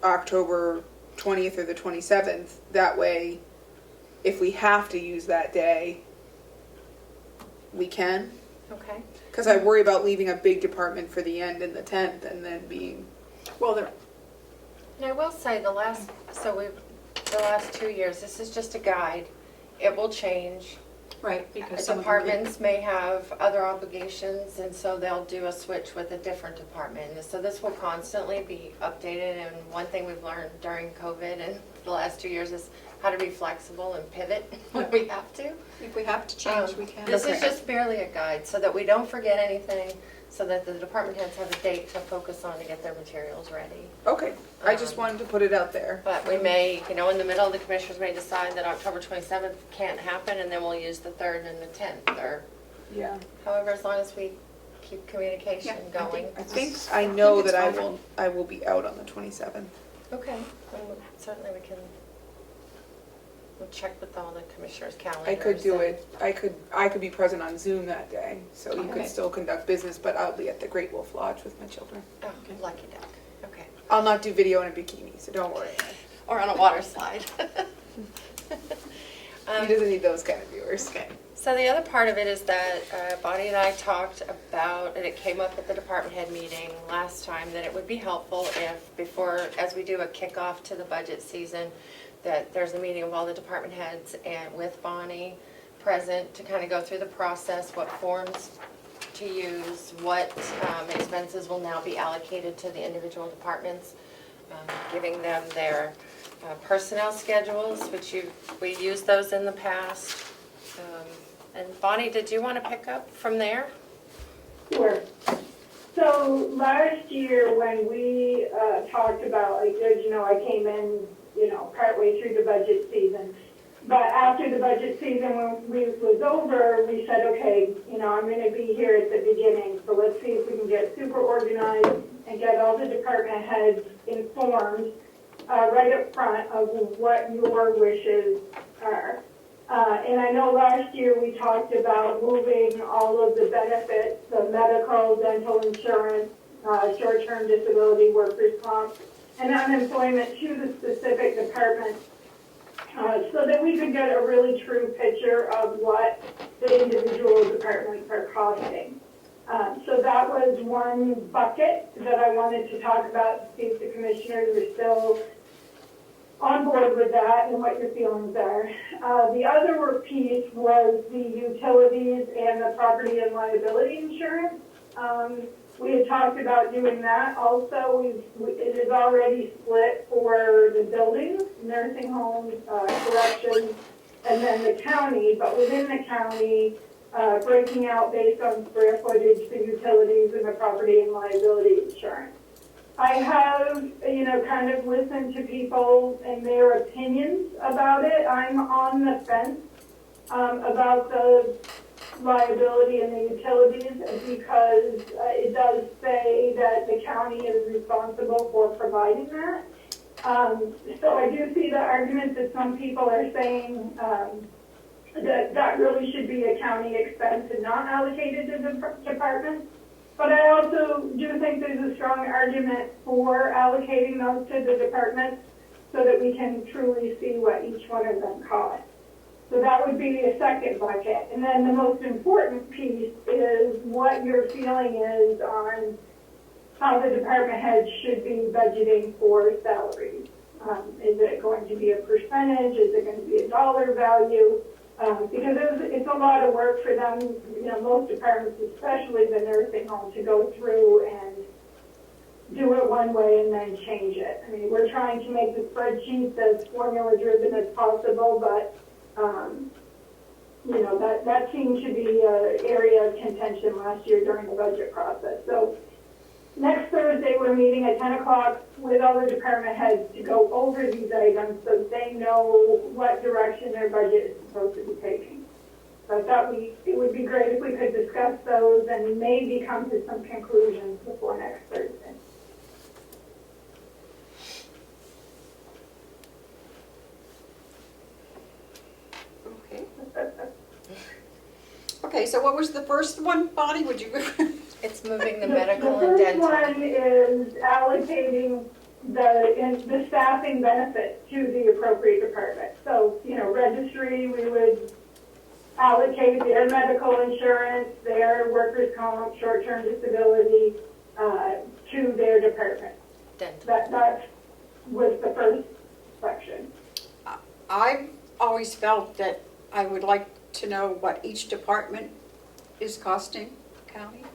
October 20th or the 27th, that way if we have to use that day, we can. Okay. Because I worry about leaving a big department for the end and the 10th and then being. Well, there, And I will say the last 2 years, this is just a guide. It will change. right, because some of them. Departments may have other obligations, and so they'll do a switch with a different department. And so this will constantly be updated, and one thing we've learned during COVID and the last 2 years is how to be flexible and pivot when we have to. If we have to change, we can. This is Okay. just barely a guide, so that we don't forget anything, so that the department heads have a date to focus on to get their materials ready. Okay, I just wanted to put it out there. But we may, in the middle, the commissioners may decide that October 27th can't happen, and then we'll use the 3rd and the 10th, or Yeah. however, as long as we keep communication Yeah, going. I think I know it's that fine. I will be out on the 27th. Okay, well, certainly we'll check with all the commissioners' calendars. I could do and- it. I could be present on Zoom that day, so you Okay. could still conduct business, but I'll be at the Great Wolf Lodge with my children. Oh, lucky duck, okay. I'll not do video in a bikini, so don't worry. Or on a water slide. He doesn't need those kind of viewers. Okay. So the other part of it is that Bonnie and I talked about, and it came up at the department head meeting last time, that it would be helpful if as we do a kickoff to the budget season, that there's a meeting of all the department heads and with Bonnie present to kind of go through the process, what forms to use, what expenses will now be allocated to the individual departments, giving them their personnel schedules, which we used those in the past. And Bonnie, did you want to pick up from there? Sure. So last year when we talked about, like, as you know, I came in, partway through the budget season. But after the budget season, when we was over, we said, okay, I'm going to be here at the beginning. So let's see if we can get super organized and get all the department heads informed right up front of what your wishes are. And I know last year we talked about moving all of the benefits, the medical, dental insurance, short-term disability, workers' comp, and unemployment to the specific department, so that we could get a really true picture of what the individual departments are costing. So that was one bucket that I wanted to talk about, to see if the commissioners were still on board with that and what your feelings are. The other piece was the utilities and the property and liability insurance. We had talked about doing that also. It is already split for the buildings, nursing homes, corrections, and then the county, but within the county, breaking out based on square footage, the utilities and the property and liability insurance. I have, kind of listened to people and their opinions about it. I'm on the fence about the liability and the utilities, because it does say that the county is responsible for providing that. So I do see the argument that some people are saying that really should be a county expense and not allocated to the department. But I also do think there's a strong argument for allocating those to the departments so that we can truly see what each one of them costs. So that would be a second bucket. And then the most important piece is what your feeling is on how the department heads should be budgeting for salaries. Is it going to be a percentage? Is it going to be a dollar value? Because it's a lot of work for them, most departments, especially the nursing home, to go through and do it one way and then change it. I mean, we're trying to make the spreadsheets as formula-driven as possible, but, that seemed to be an area of contention last year during the budget process. So next Thursday, we're meeting at 10 o'clock with all the department heads to go over these items so they know what direction their budget is supposed to be taking. So I thought it would be great if we could discuss those and maybe come to some conclusions before next Thursday. Okay. Okay, so what was the first one, Bonnie? Would you? It's moving the medical and The dental. first one is allocating the staffing benefit to the appropriate department. So, registry, we would allocate their medical insurance, their workers' comp, short-term disability, to their department. Dental. That was the first section. I've always felt that I would like to know what each department is costing county.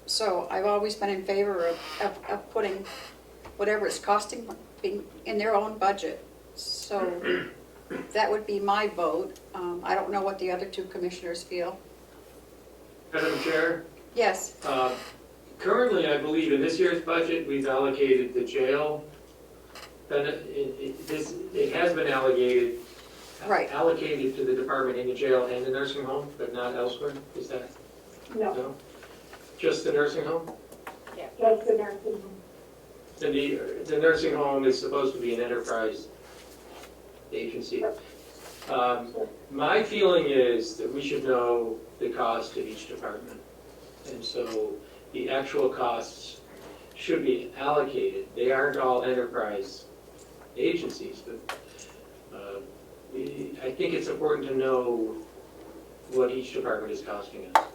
So I've always been in favor of putting whatever it's costing in their own budget. So that would be my vote. I don't know what the other two commissioners feel. Madam Chair, Yes, currently, I believe in this year's budget, we've allocated the jail. It has been allocated Right. allocated to the department in the jail and the nursing home, but not elsewhere? Is that, No, just the nursing home? just the nursing home. And the nursing home is supposed to be an enterprise agency. My feeling is that we should know the cost of each department. And so the actual costs should be allocated. They aren't all enterprise agencies, but I think it's important to know what each department is costing us.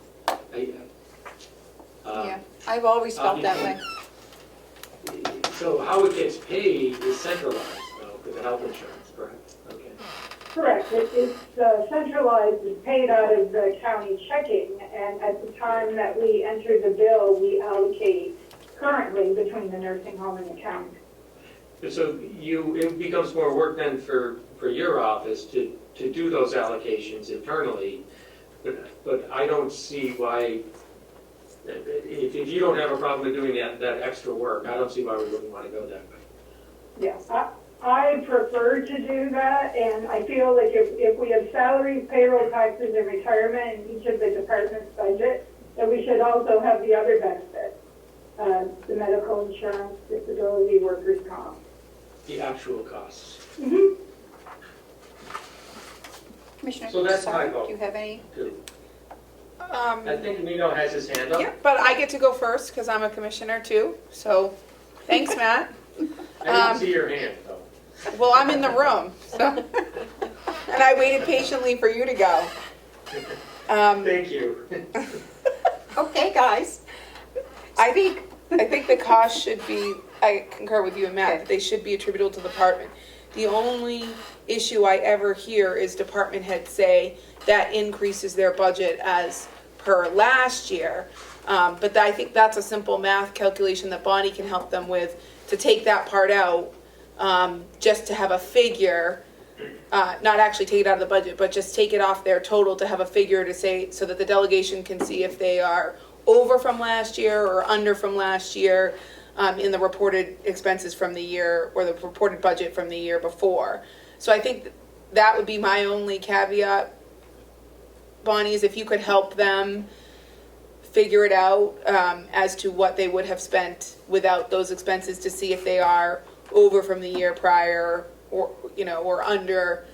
yeah, I've always felt that way. So how it gets paid is centralized, though, for the health insurance, correct? Okay. Correct. It's centralized, it's paid out of the county checking, and at the time that we enter the bill, we allocate currently between the nursing home and the county. So it becomes more work then for your office to do those allocations internally, but I don't see why, if you don't have a problem with doing that extra work, I don't see why we wouldn't want to go that way. Yes, I prefer to do that, and I feel like if we have salaries, payroll, taxes, and retirement in each of the department's budget, then we should also have the other benefits, the medical insurance, disability, workers' comp. The actual costs. Mm-hmm. Commissioner, So that's my sorry, vote. do you have any? Too. I think Mino has his hand up. Yeah, but I get to go first because I'm a commissioner too, so thanks, Matt. I didn't see your hand, though. Well, I'm in the room, so. And I waited patiently for you to go. Thank you. Okay, guys. I think the cost should be, I concur with you and Matt, that they should be attributable to the department. The only issue I ever hear is department heads say that increases their budget as per last year. But I think that's a simple math calculation that Bonnie can help them with, to take that part out, just to have a figure, not actually take it out of the budget, but just take it off their total to have a figure to say, so that the delegation can see if they are over from last year or under from last year, in the reported expenses from the year, or the reported budget from the year before. So I think that would be my only caveat, Bonnie, is if you could help them figure it out, as to what they would have spent without those expenses, to see if they are over from the year prior, or, you know, or under,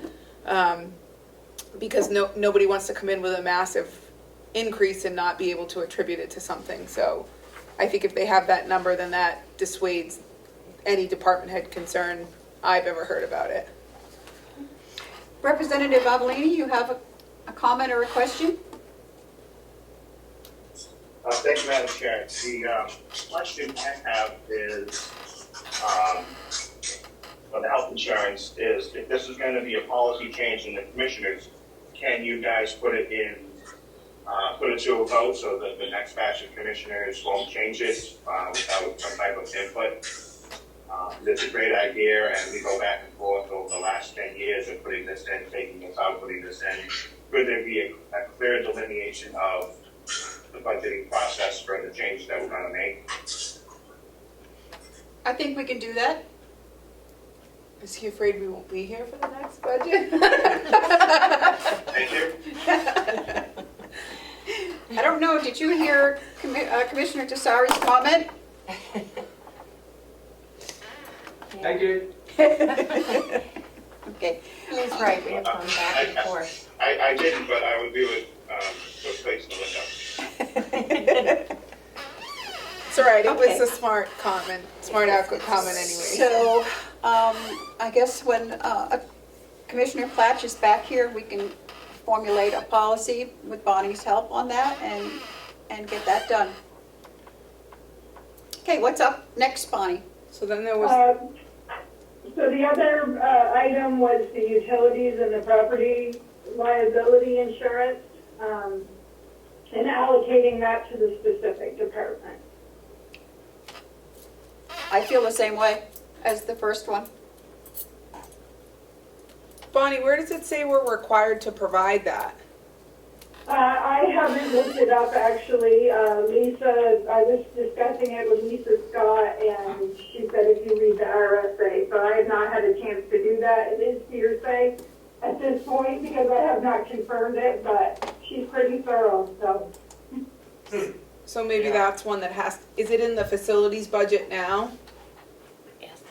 because nobody wants to come in with a massive increase and not be able to attribute it to something. So I think if they have that number, then that dissuades any department head concern I've ever heard about it. Representative Avelini, you have a comment or a question? Thank you, Madam Chair. The question I have is, on the health insurance, is if this is going to be a policy change in the commissioners, can you guys put it to a vote so that the next batch of commissioners won't change it without some type of input? It's a great idea, and we go back and forth over the last 10 years of putting this in, taking this out, putting this in. Could there be a clear delineation of the budgeting process for the change that we're going to make? I think we can do that. Is he afraid we won't be here for the next budget? Thank you. I don't know, did you hear Commissioner Tessari's comment? I did. Okay. He's right, we have gone back and forth. I didn't, but I would do it with place to look up. It's all right, it was Okay. a smart comment, smart output comment anyway. So, I guess when Commissioner Platch is back here, we can formulate a policy with Bonnie's help on that and get that done. Okay, what's up next, Bonnie? So then there was, So the other item was the utilities and the property liability insurance, and allocating that to the specific department. I feel the same way as the first one. Bonnie, where does it say we're required to provide that? I haven't looked it up, actually. Lisa, I was discussing it with Lisa Scott, and she said if you read the RSA, so I have not had a chance to do that. It is hearsay at this point because I have not confirmed it, but she's pretty thorough, so. So maybe that's one that is it in the facilities budget now? Yes.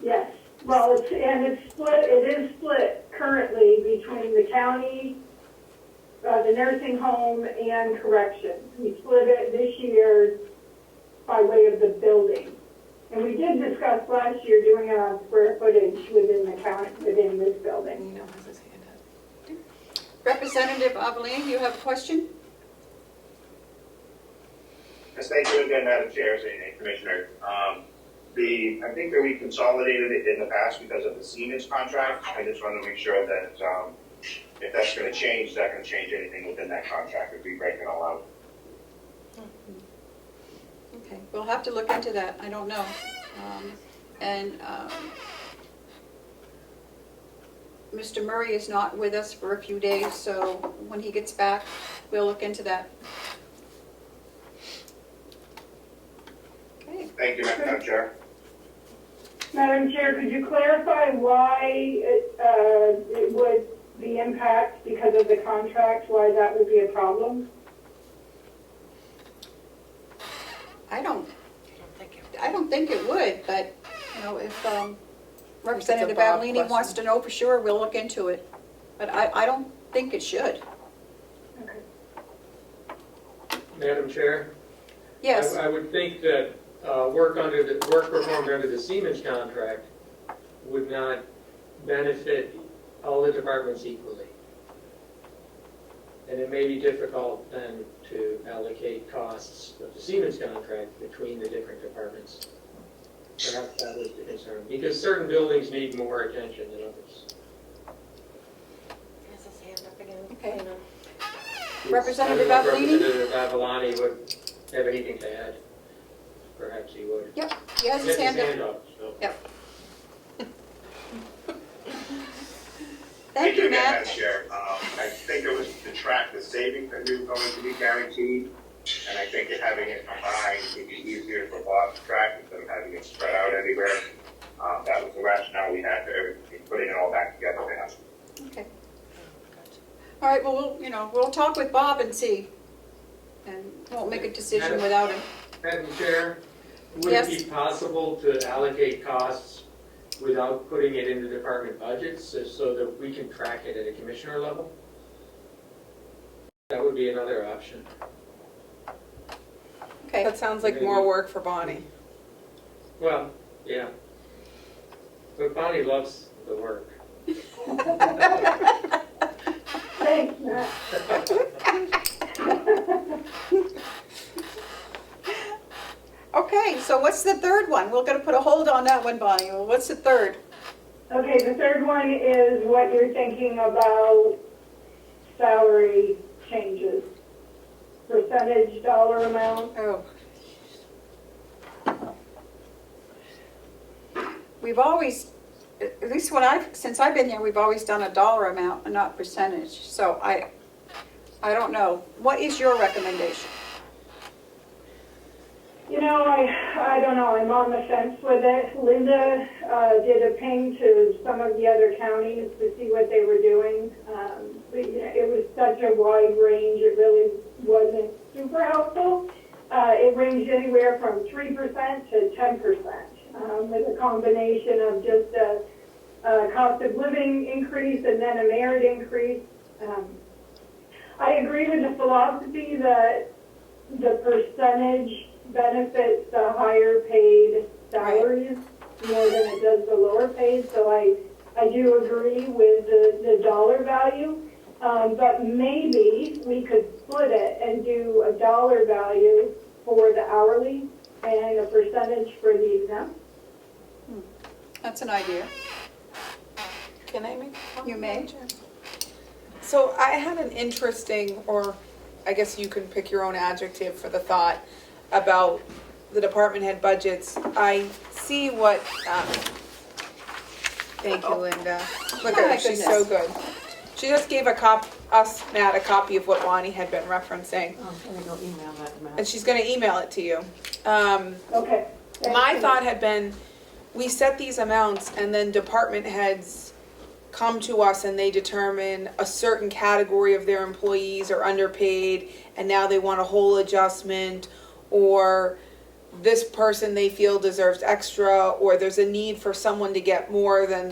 Yes, well, it is split currently between the county, the nursing home, and corrections. We split it this year by way of the building. And we did discuss last year doing it on square footage within the county, within this building. Nino has his hand up. Representative Avelini, you have a question? Yes, thank you again, Madam Chair, and Commissioner. I think that we consolidated it in the past because of the Siemens contract. I just want to make sure that if that's going to change, is that going to change anything within that contract if we break it all out? Okay, we'll have to look into that, I don't know. Mr. Murray is not with us for a few days, so when he gets back, we'll look into that. Okay. Thank you, Madam Chair. Madam Chair, could you clarify why it would, the impact because of the contract, why that would be a problem? I don't think it would, but, you know, if Representative Bob Avelini question. wants to know for sure, we'll look into it. But I don't think it should. Okay. Madam Chair? Yes. I would think that work performed under the Siemens contract would not benefit all the departments equally. And it may be difficult then to allocate costs of the Siemens contract between the different departments. Perhaps that was the concern, because certain buildings need more attention than others. Has his hand up again. Okay. I know. Representative I don't know if Avalini? Representative Avalani would have anything to add. Perhaps he would. Yep, he has his hand up. So. Yep. Thank you, again, Matt. Madam Chair. I think it was to track the savings that we were going to be guaranteed, and I think that having it combined would be easier for Bob to track instead of having it spread out everywhere. That was the rationale we had for putting it all back together now. Okay. All right, well, we'll talk with Bob and see. And won't make a decision without him. Madam Chair, would Yes. it be possible to allocate costs without putting it into department budgets so that we can track it at a commissioner level? That would be another option. Okay. That sounds like more work for Bonnie. Well, yeah. But Bonnie loves the work. Thanks, Matt. Okay, so what's the third one? We're gonna put a hold on that one, Bonnie. Well, what's the third? Okay, the third one is what you're thinking about salary changes. Percentage, dollar amount. Oh. We've always, at least since I've been here, we've always done a dollar amount and not percentage. So I don't know. What is your recommendation? I don't know, I'm on the fence with it. Linda did a ping to some of the other counties to see what they were doing. It was such a wide range, it really wasn't super helpful. It ranged anywhere from 3% to 10%, with a combination of just a cost of living increase and then a merit increase. I agree with the philosophy that the percentage benefits the higher paid salaries more than it does the lower paid, so I do agree with the dollar value, but maybe we could split it and do a dollar value for the hourly and a percentage for the exempt. That's an idea. Can I make? You may. So I had an interesting, or I guess you can pick your own adjective for the thought about the department head budgets. I see what, thank you, Linda. Look Oh, at my her, she's so good. She just gave us, Matt, a copy of what Bonnie had been referencing. Oh, I'm gonna go email that to Matt. And she's gonna email it to you. Okay. thank My you. thought had been, we set these amounts and then department heads come to us and they determine a certain category of their employees are underpaid and now they want a whole adjustment, or this person they feel deserves extra, or there's a need for someone to get more than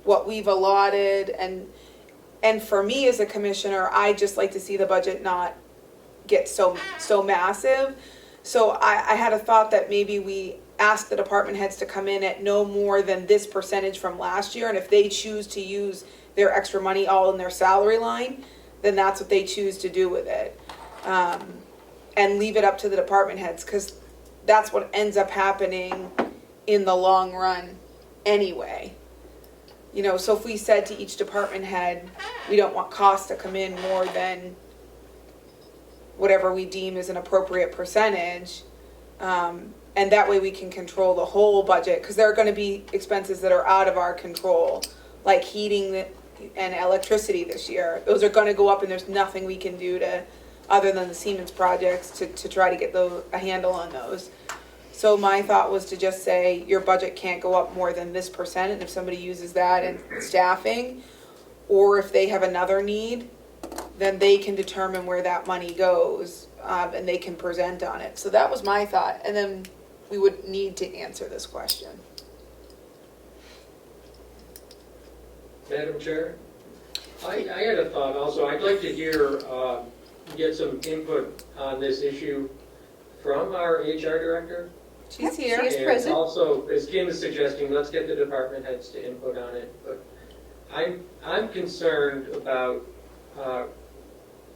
what we've allotted. And for me as a commissioner, I just like to see the budget not get so massive. So I had a thought that maybe we ask the department heads to come in at no more than this percentage from last year, and if they choose to use their extra money all in their salary line, then that's what they choose to do with it. And leave it up to the department heads, because that's what ends up happening in the long run anyway. So if we said to each department head, we don't want costs to come in more than whatever we deem is an appropriate percentage, and that way we can control the whole budget, because there are going to be expenses that are out of our control, like heating and electricity this year. Those are going to go up, and there's nothing we can do other than the Siemens projects to try to get a handle on those. So my thought was to just say your budget can't go up more than this percent, and if somebody uses that in staffing, or if they have another need, then they can determine where that money goes, and they can present on it. So that was my thought, and then we would need to answer this question. Madam Chair, I had a thought also. I'd like to hear get some input on this issue from our HR director. She's here. She is And present. also, as Kim is suggesting, let's get the department heads to input on it. But I'm concerned about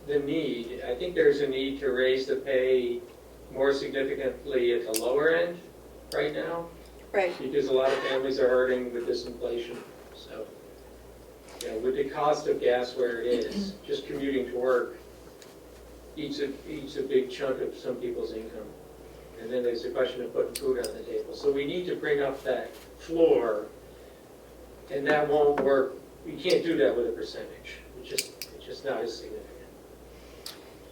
the need. I think there's a need to raise the pay more significantly at the lower end right now, Right. because a lot of families are hurting with this inflation. So, you know, with the cost of gas where it is, just commuting to work eats a big chunk of some people's income. And then there's the question of putting food on the table. So we need to bring up that floor, and that won't work. We can't do that with a percentage. It's just not as significant.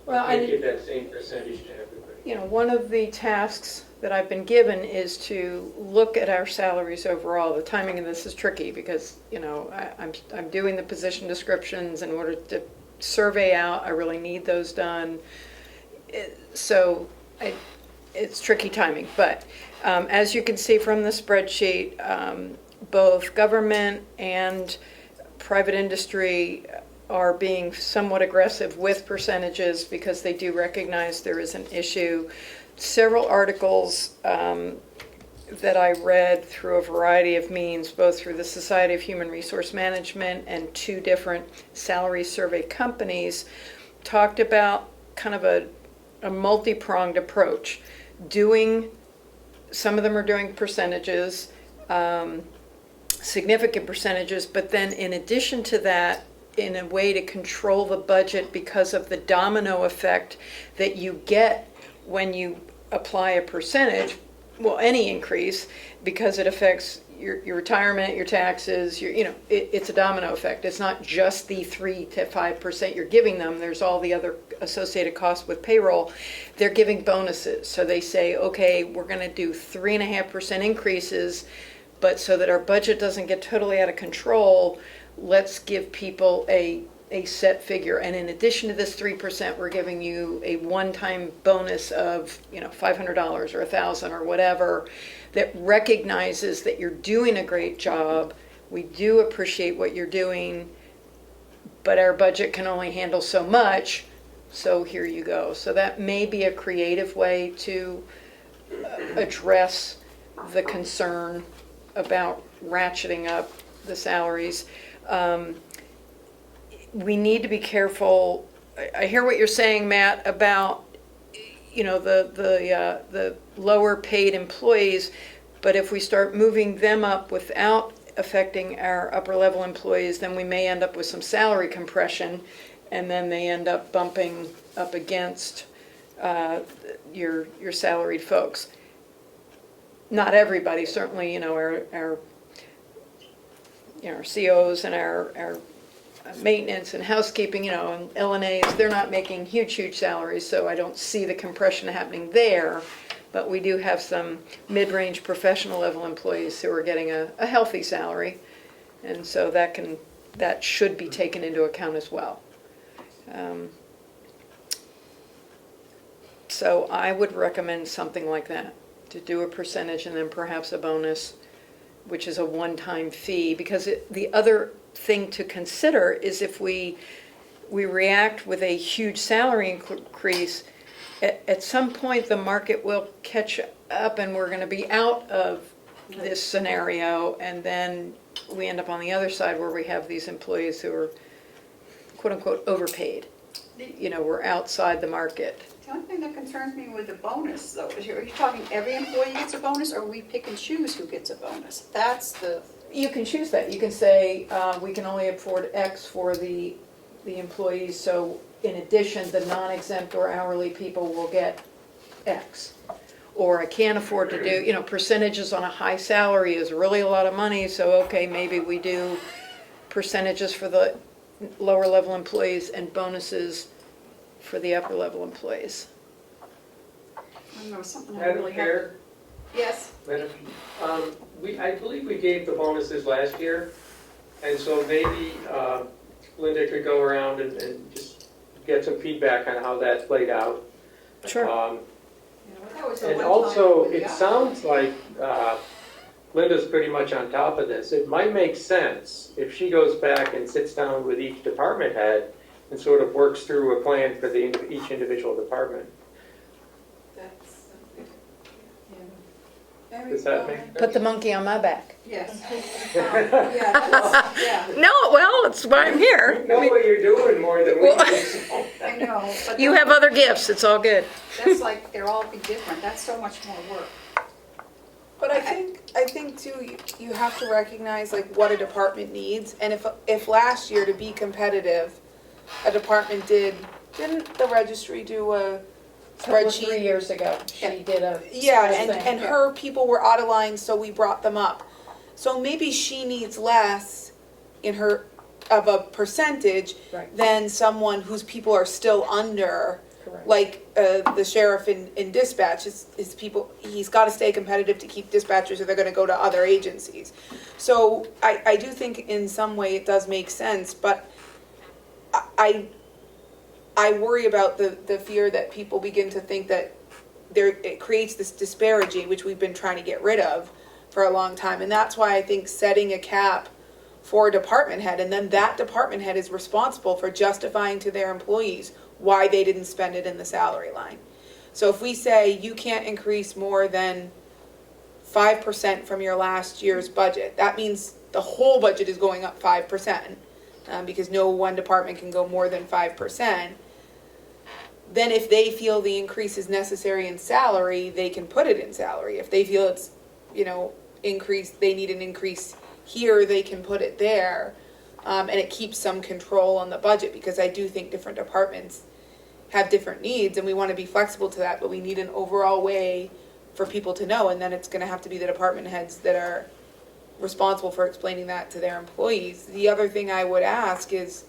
Well, Can't give that same percentage to everybody. You know, one of the tasks that I've been given is to look at our salaries overall. The timing of this is tricky because, you know, I'm doing the position descriptions in order to survey out. I really need those done. So it's tricky timing. But as you can see from the spreadsheet, both government and private industry are being somewhat aggressive with percentages because they do recognize there is an issue. Several articles that I read through a variety of means, both through the Society of Human Resource Management and 2 different salary survey companies, talked about kind of a multi-pronged approach. Some of them are doing percentages, significant percentages, but then in addition to that, in a way to control the budget because of the domino effect that you get when you apply a percentage, well, any increase, because it affects your retirement, your taxes, it's a domino effect. It's not just the 3 to 5% you're giving them. There's all the other associated costs with payroll. They're giving bonuses. So they say, okay, we're going to do 3.5% increases, but so that our budget doesn't get totally out of control, let's give people a set figure. And in addition to this 3%, we're giving you a one-time bonus of, $500 or $1,000 or whatever, that recognizes that you're doing a great job. We do appreciate what you're doing, but our budget can only handle so much, so here you go. So that may be a creative way to address the concern about ratcheting up the salaries. We need to be careful. I hear what you're saying, Matt, about the lower paid employees, but if we start moving them up without affecting our upper level employees, then we may end up with some salary compression, and then they end up bumping up against your salaried folks. Not everybody, certainly, our COs and our maintenance and housekeeping, and LNAs, they're not making huge salaries, so I don't see the compression happening there. But we do have some mid-range professional level employees who are getting a healthy salary, and so that should be taken into account as well. So I would recommend something like that, to do a percentage and then perhaps a bonus, which is a one-time fee, because the other thing to consider is if we react with a huge salary increase, at some point the market will catch up and we're going to be out of this scenario, and then we end up on the other side where we have these employees who are quote-unquote overpaid. We're outside the market. The only thing that concerns me with the bonus, though, is are you talking every employee gets a bonus, or we pick and choose who gets a bonus? That's the... You can choose that. You can say, we can only afford X for the employees, so in addition, the non-exempt or hourly people will get X. Or I can't afford to do, percentages on a high salary is really a lot of money, so okay, maybe we do percentages for the lower level employees and bonuses for the upper level employees. I don't know, something I Madam really have... Chair, Yes? Madam, I believe we gave the bonuses last year, and so maybe Linda could go around and just get some feedback on how that played out. Sure. That was a And one-time also, with it the- sounds like Linda's pretty much on top of this. It might make sense if she goes back and sits down with each department head and sort of works through a plan for each individual department. That's something. Does that make Put the monkey on my back. Yes. Yeah. No, well, it's why I'm here. You know what you're doing more than we do. I know, but You have other gifts, it's all good. that's like, they're all be different, that's so much more work. But I think too, you have to recognize like what a department needs, and if last year, to be competitive, a department didn't the registry do a Couple of spreadsheet? 3 years ago, she did a. Yeah, thing. and her people were out of line, so we brought them up. So maybe she needs less in her, of a percentage Right. than someone whose people are still under. Correct. Like the sheriff in dispatch, his people, he's got to stay competitive to keep dispatchers or they're going to go to other agencies. So I do think in some way it does make sense, but I worry about the fear that people begin to think that it creates this disparity, which we've been trying to get rid of for a long time. And that's why I think setting a cap for a department head, and then that department head is responsible for justifying to their employees why they didn't spend it in the salary line. So if we say you can't increase more than 5% from your last year's budget, that means the whole budget is going up 5%, because no one department can go more than 5%. Then if they feel the increase is necessary in salary, they can put it in salary. If they feel it's, they need an increase here, they can put it there. And it keeps some control on the budget, because I do think different departments have different needs, and we want to be flexible to that, but we need an overall way for people to know, and then it's going to have to be the department heads that are responsible for explaining that to their employees. The other thing I would ask is,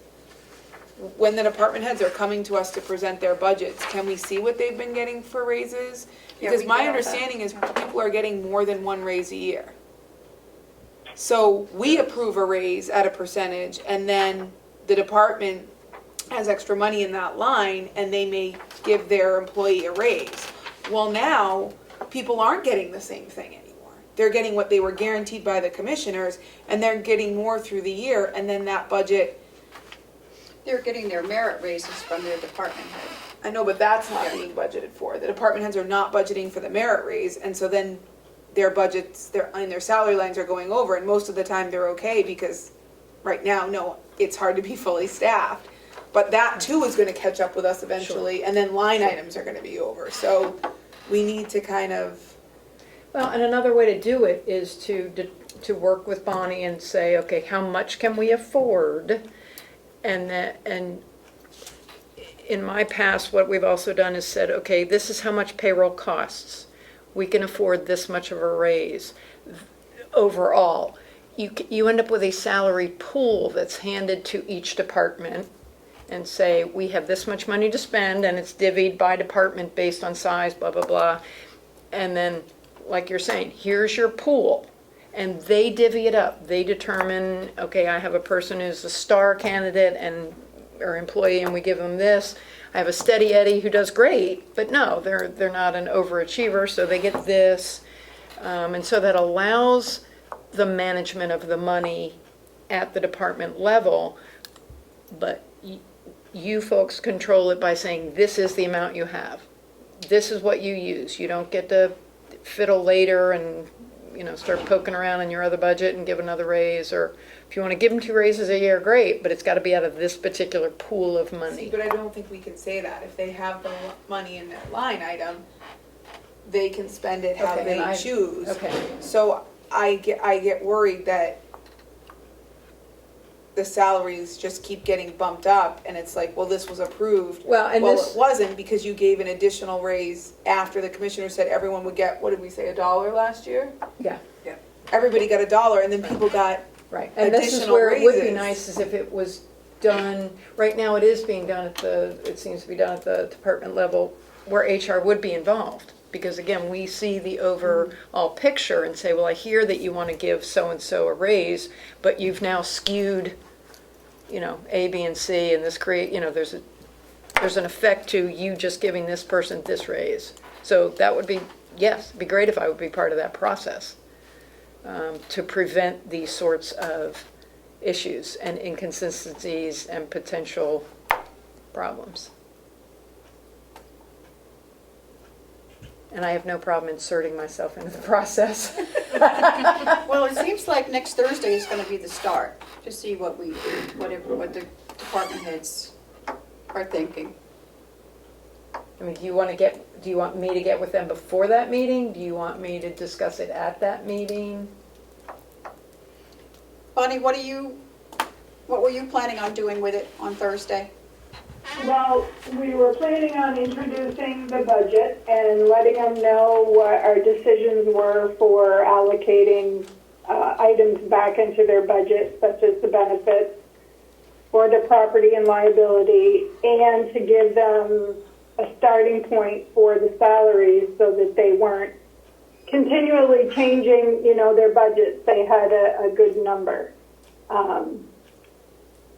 when the department heads are coming to us to present their budgets, can we see what they've been getting for raises? Yeah, Because we my get all that. understanding is people are getting more than one raise a year. So we approve a raise at a percentage, and then the department has extra money in that line, and they may give their employee a raise. Well, now, people aren't getting the same thing anymore. They're getting what they were guaranteed by the commissioners, and they're getting more through the year, and then that budget, They're getting their merit raises from their department head. I know, but that's not being budgeted for. The department heads are not budgeting for the merit raise, and so then their budgets, their salary lines are going over, and most of the time they're okay, because right now, no, it's hard to be fully staffed. But that too is gonna catch up with us eventually, and then line items are gonna be over, so we need to kind of, Well, and another way to do it is to work with Bonnie and say, okay, how much can we afford? And in my past, what we've also done is said, okay, this is how much payroll costs. We can afford this much of a raise overall. You end up with a salary pool that's handed to each department and say, we have this much money to spend, and it's divvied by department based on size, blah, blah, blah. And then, like you're saying, here's your pool. And they divvy it up. They determine, okay, I have a person who's a star candidate or employee, and we give them this. I have a steady Eddie who does great, but no, they're not an overachiever, so they get this. And so that allows the management of the money at the department level, but you folks control it by saying, this is the amount you have. This is what you use. You don't get to fiddle later and start poking around in your other budget and give another raise, or if you want to give them 2 raises a year, great, but it's got to be out of this particular pool of money. but I don't think we can say that. If they have the money in their line item, they can spend it how Okay, they then I- choose. Okay. So I get worried that the salaries just keep getting bumped up, and it's like, well, this was approved. Well, and Well, this, it wasn't, because you gave an additional raise after the commissioner said everyone would get, what did we say, $1 last year? yeah, Everybody got $1, and then people got, right. And this is additional where it would be raises. nice is if it was done, right now it is being done it seems to be done at the department level where HR would be involved. Because again, we see the overall picture and say, well, I hear that you want to give so-and-so a raise, but you've now skewed, A, B, and C, and this there's an effect to you just giving this person this raise. So that would be, yes, it'd be great if I would be part of that process to prevent these sorts of issues and inconsistencies and potential problems. And I have no problem inserting myself into the process. Well, it seems like next Thursday is gonna be the start, to see what what the department heads are thinking. I mean, do you want me to get with them before that meeting? Do you want me to discuss it at that meeting? Bonnie, what were you planning on doing with it on Thursday? Well, we were planning on introducing the budget and letting them know what our decisions were for allocating items back into their budget, such as the benefits or the property and liability, and to give them a starting point for the salaries so that they weren't continually changing, their budgets. They had a good number.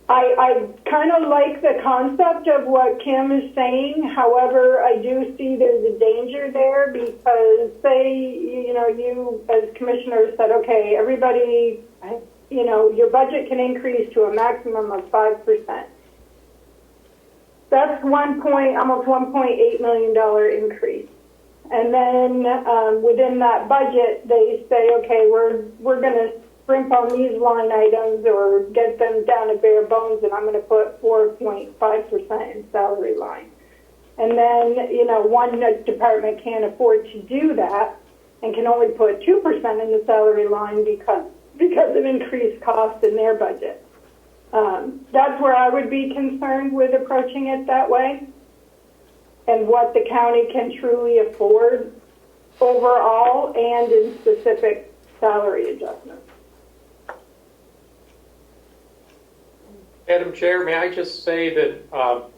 I kind of like the concept of what Kim is saying. However, I do see there's a danger there because say, you as commissioner said, okay, everybody, your budget can increase to a maximum of 5%. That's almost $1.8 million increase. And then within that budget, they say, okay, we're going to scrimp on these line items or get them down to bare bones, and I'm going to put 4.5% in salary line. And then, one department can't afford to do that and can only put 2% in the salary line because of increased costs in their budget. That's where I would be concerned with approaching it that way, and what the county can truly afford overall and in specific salary adjustments. Madam Chair, may I just say that,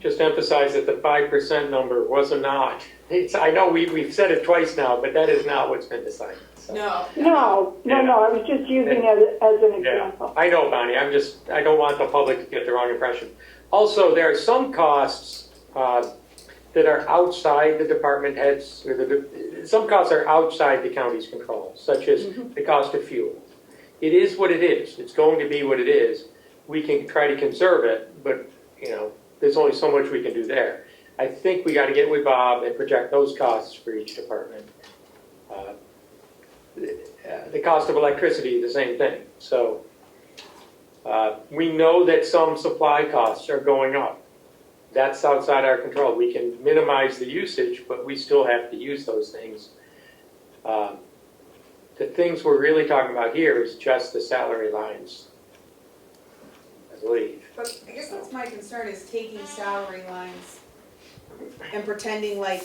just emphasize that the 5% number was not, I know we've said it twice now, but that is not what's been decided. So. No, I was just using it as an example. I know, Bonnie, I don't want the public to get the wrong impression. Also, there are some costs that are outside the department heads, or some costs are outside the county's control, such as the cost of fuel. It is what it is. It's going to be what it is. We can try to conserve it, but there's only so much we can do there. I think we got to get with Bob and project those costs for each department. The cost of electricity, the same thing. So we know that some supply costs are going up. That's outside our control. We can minimize the usage, but we still have to use those things. The things we're really talking about here is just the salary lines, I believe. But I guess that's my concern, is taking salary lines and pretending like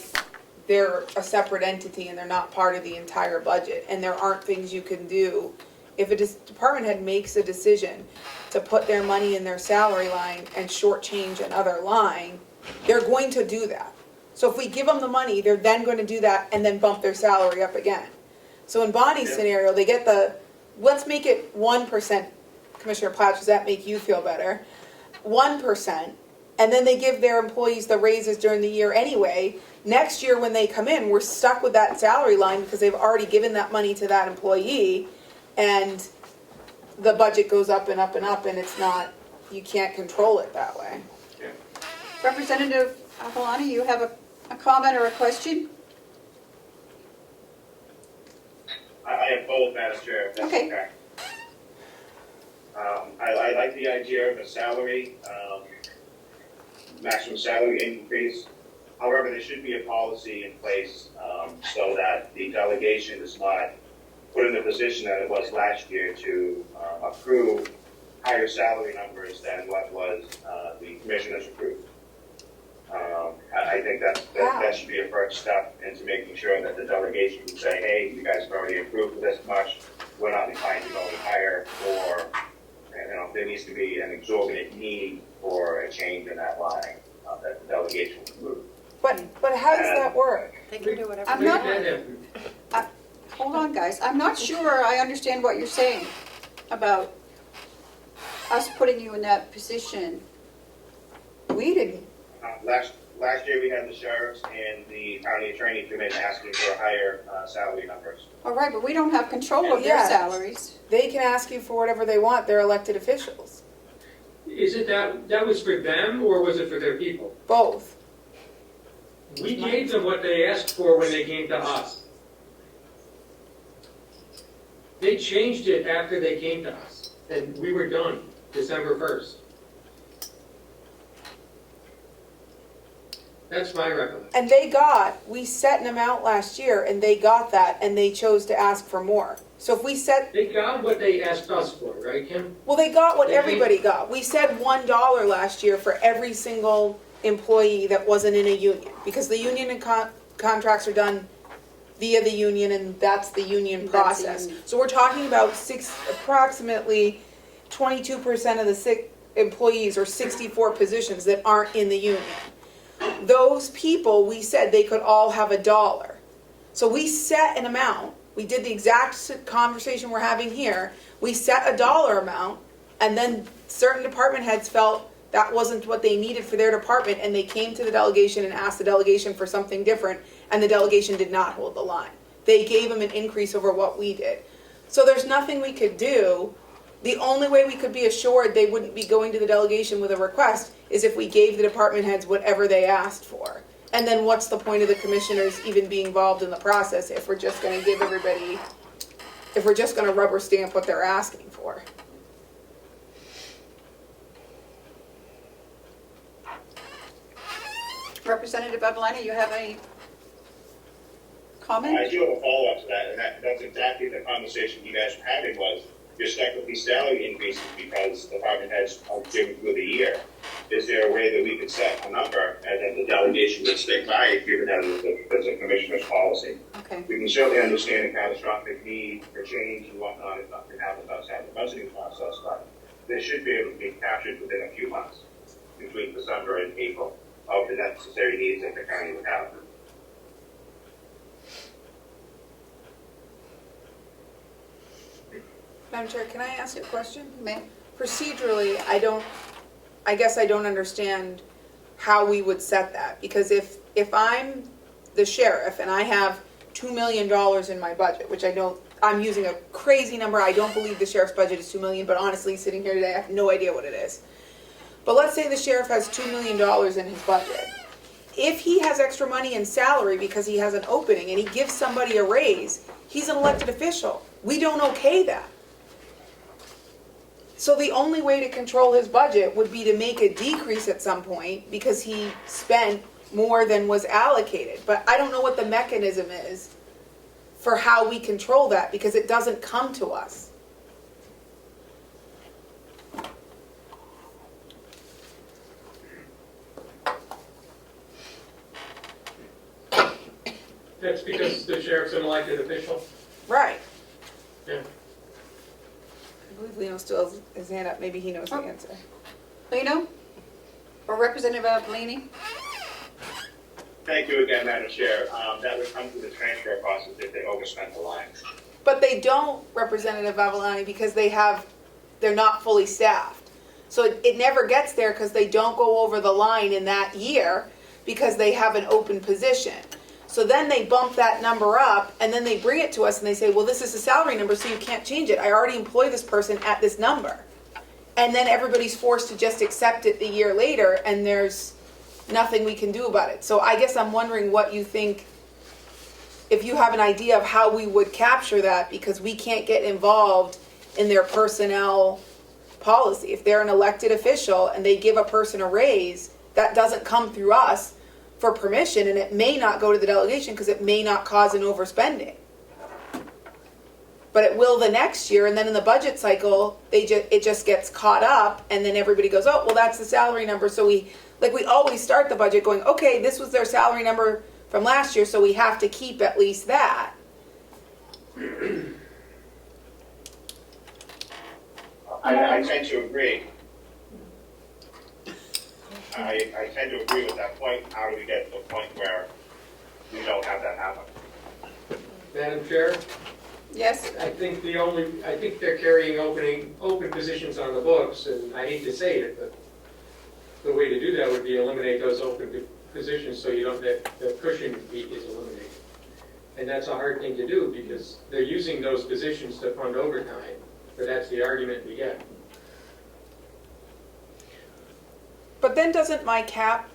they're a separate entity and they're not part of the entire budget, and there aren't things you can do. If a department head makes a decision to put their money in their salary line and shortchange another line, they're going to do that. So if we give them the money, they're then going to do that and then bump their salary up again. So in Bonnie's scenario, they get let's make it 1%, Commissioner Platts, does that make you feel better? 1%, and then they give their employees the raises during the year anyway. Next year when they come in, we're stuck with that salary line because they've already given that money to that employee, and the budget goes up and up and up, and you can't control it that way. Yeah. Representative Avalani, you have a comment or a question? I have both, Madam Chair, if that's okay. I like the idea of a salary, maximum salary increase. However, there should be a policy in place so that the delegation is not put in the position that it was last year to approve higher salary numbers than what was the commissioners approved. I think that should be a first step into making sure that the delegation can say, hey, you guys have already approved this much, we're not inclined to go higher, or there needs to be an exorbitant need for a change in that line that the delegation will approve. But how does that work? They can do whatever. I'm not, hold on, guys. I'm not sure I understand what you're saying about us putting you in that position. We didn't. Last year we had the sheriffs and the county attorney come in asking for higher salary numbers. All right, but we don't have control of their Yes. salaries. They can ask you for whatever they want. They're elected officials. is it that was for them, or was it for their people? Both. We gave them what they asked for when they came to us. They changed it after they came to us, and we were done December 1st. That's my recollection. And we set an amount last year, and they got that, and they chose to ask for more. So if we set, They got what they asked us for, right, Kim? well, they got what They everybody got. We said $1 last year for every single employee that wasn't in a union, because the union and contracts are done via the union, and that's the union That's the process. union. So we're talking about approximately 22% of the employees, or 64 positions that aren't in the union. Those people, we said they could all have $1. So we set an amount. We did the exact conversation we're having here. We set a dollar amount, and then certain department heads felt that wasn't what they needed for their department, and they came to the delegation and asked the delegation for something different, and the delegation did not hold the line. They gave them an increase over what we did. So there's nothing we could do. The only way we could be assured they wouldn't be going to the delegation with a request is if we gave the department heads whatever they asked for. And then what's the point of the commissioners even being involved in the process if we're just going to give everybody, if we're just going to rubber stamp what they're asking for? Representative Evelina, you have any comment? I do have a follow-up to that, and that's exactly the conversation you guys were having was, you're stuck with these salary increases because department heads are given through the year. Is there a way that we could set a number and then the delegation would stick by it, given that as a commissioner's policy? Okay. We can certainly understand a catastrophic need for change and whatnot if nothing happens outside the budgeting process, but this should be able to be captured within a few months, between December and April, of the necessary needs that the county would have. Madam Chair, can I ask a question? Ma'am? Procedurally, I guess I don't understand how we would set that, because if I'm the sheriff and I have $2 million in my budget, which I'm using a crazy number, I don't believe the sheriff's budget is $2 million, but honestly, sitting here today, I have no idea what it is. But let's say the sheriff has $2 million in his budget. If he has extra money in salary because he has an opening and he gives somebody a raise, he's an elected official. We don't okay that. So the only way to control his budget would be to make a decrease at some point because he spent more than was allocated. But I don't know what the mechanism is for how we control that because it doesn't come to us. That's because the sheriff's an elected official. Right. Yeah. I believe Leo still has his hand up. Maybe he knows the answer. Lino? Or Representative Evelini? Thank you again, Madam Chair. That would come through the transfer process if they overspent the line. But they don't, Representative Avalani, because they're not fully staffed. So it never gets there because they don't go over the line in that year because they have an open position. So then they bump that number up and then they bring it to us and they say, well, this is a salary number, so you can't change it. I already employ this person at this number. And then everybody's forced to just accept it the year later and there's nothing we can do about it. So I guess I'm wondering what you think, if you have an idea of how we would capture that, because we can't get involved in their personnel policy. If they're an elected official and they give a person a raise, that doesn't come through us for permission, and it may not go to the delegation because it may not cause an overspending. But it will the next year, and then in the budget cycle, it just gets caught up, and then everybody goes, oh, well, that's the salary number. So we always start the budget going, okay, this was their salary number from last year, so we have to keep at least that. I tend to agree. I tend to agree with that point. How do we get to a point where we don't have that happen? Madam Chair, Yes? I think they're carrying open positions on the books, and I hate to say it, but the way to do that would be eliminate those open positions so you don't, that the cushion is eliminated. And that's a hard thing to do because they're using those positions to fund overtime, but that's the argument we get. But then doesn't my cap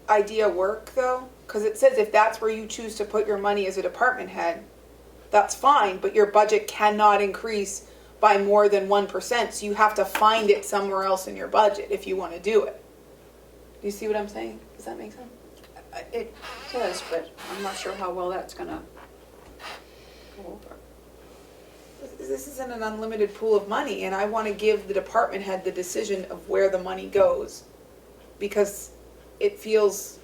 idea work though? Because it says if that's where you choose to put your money as a department head, that's fine, but your budget cannot increase by more than 1%, so you have to find it somewhere else in your budget if you want to do it. Do you see what I'm saying? Does that make sense? It does, but I'm not sure how well that's gonna go over. This isn't an unlimited pool of money, and I want to give the department head the decision of where the money goes, because it feels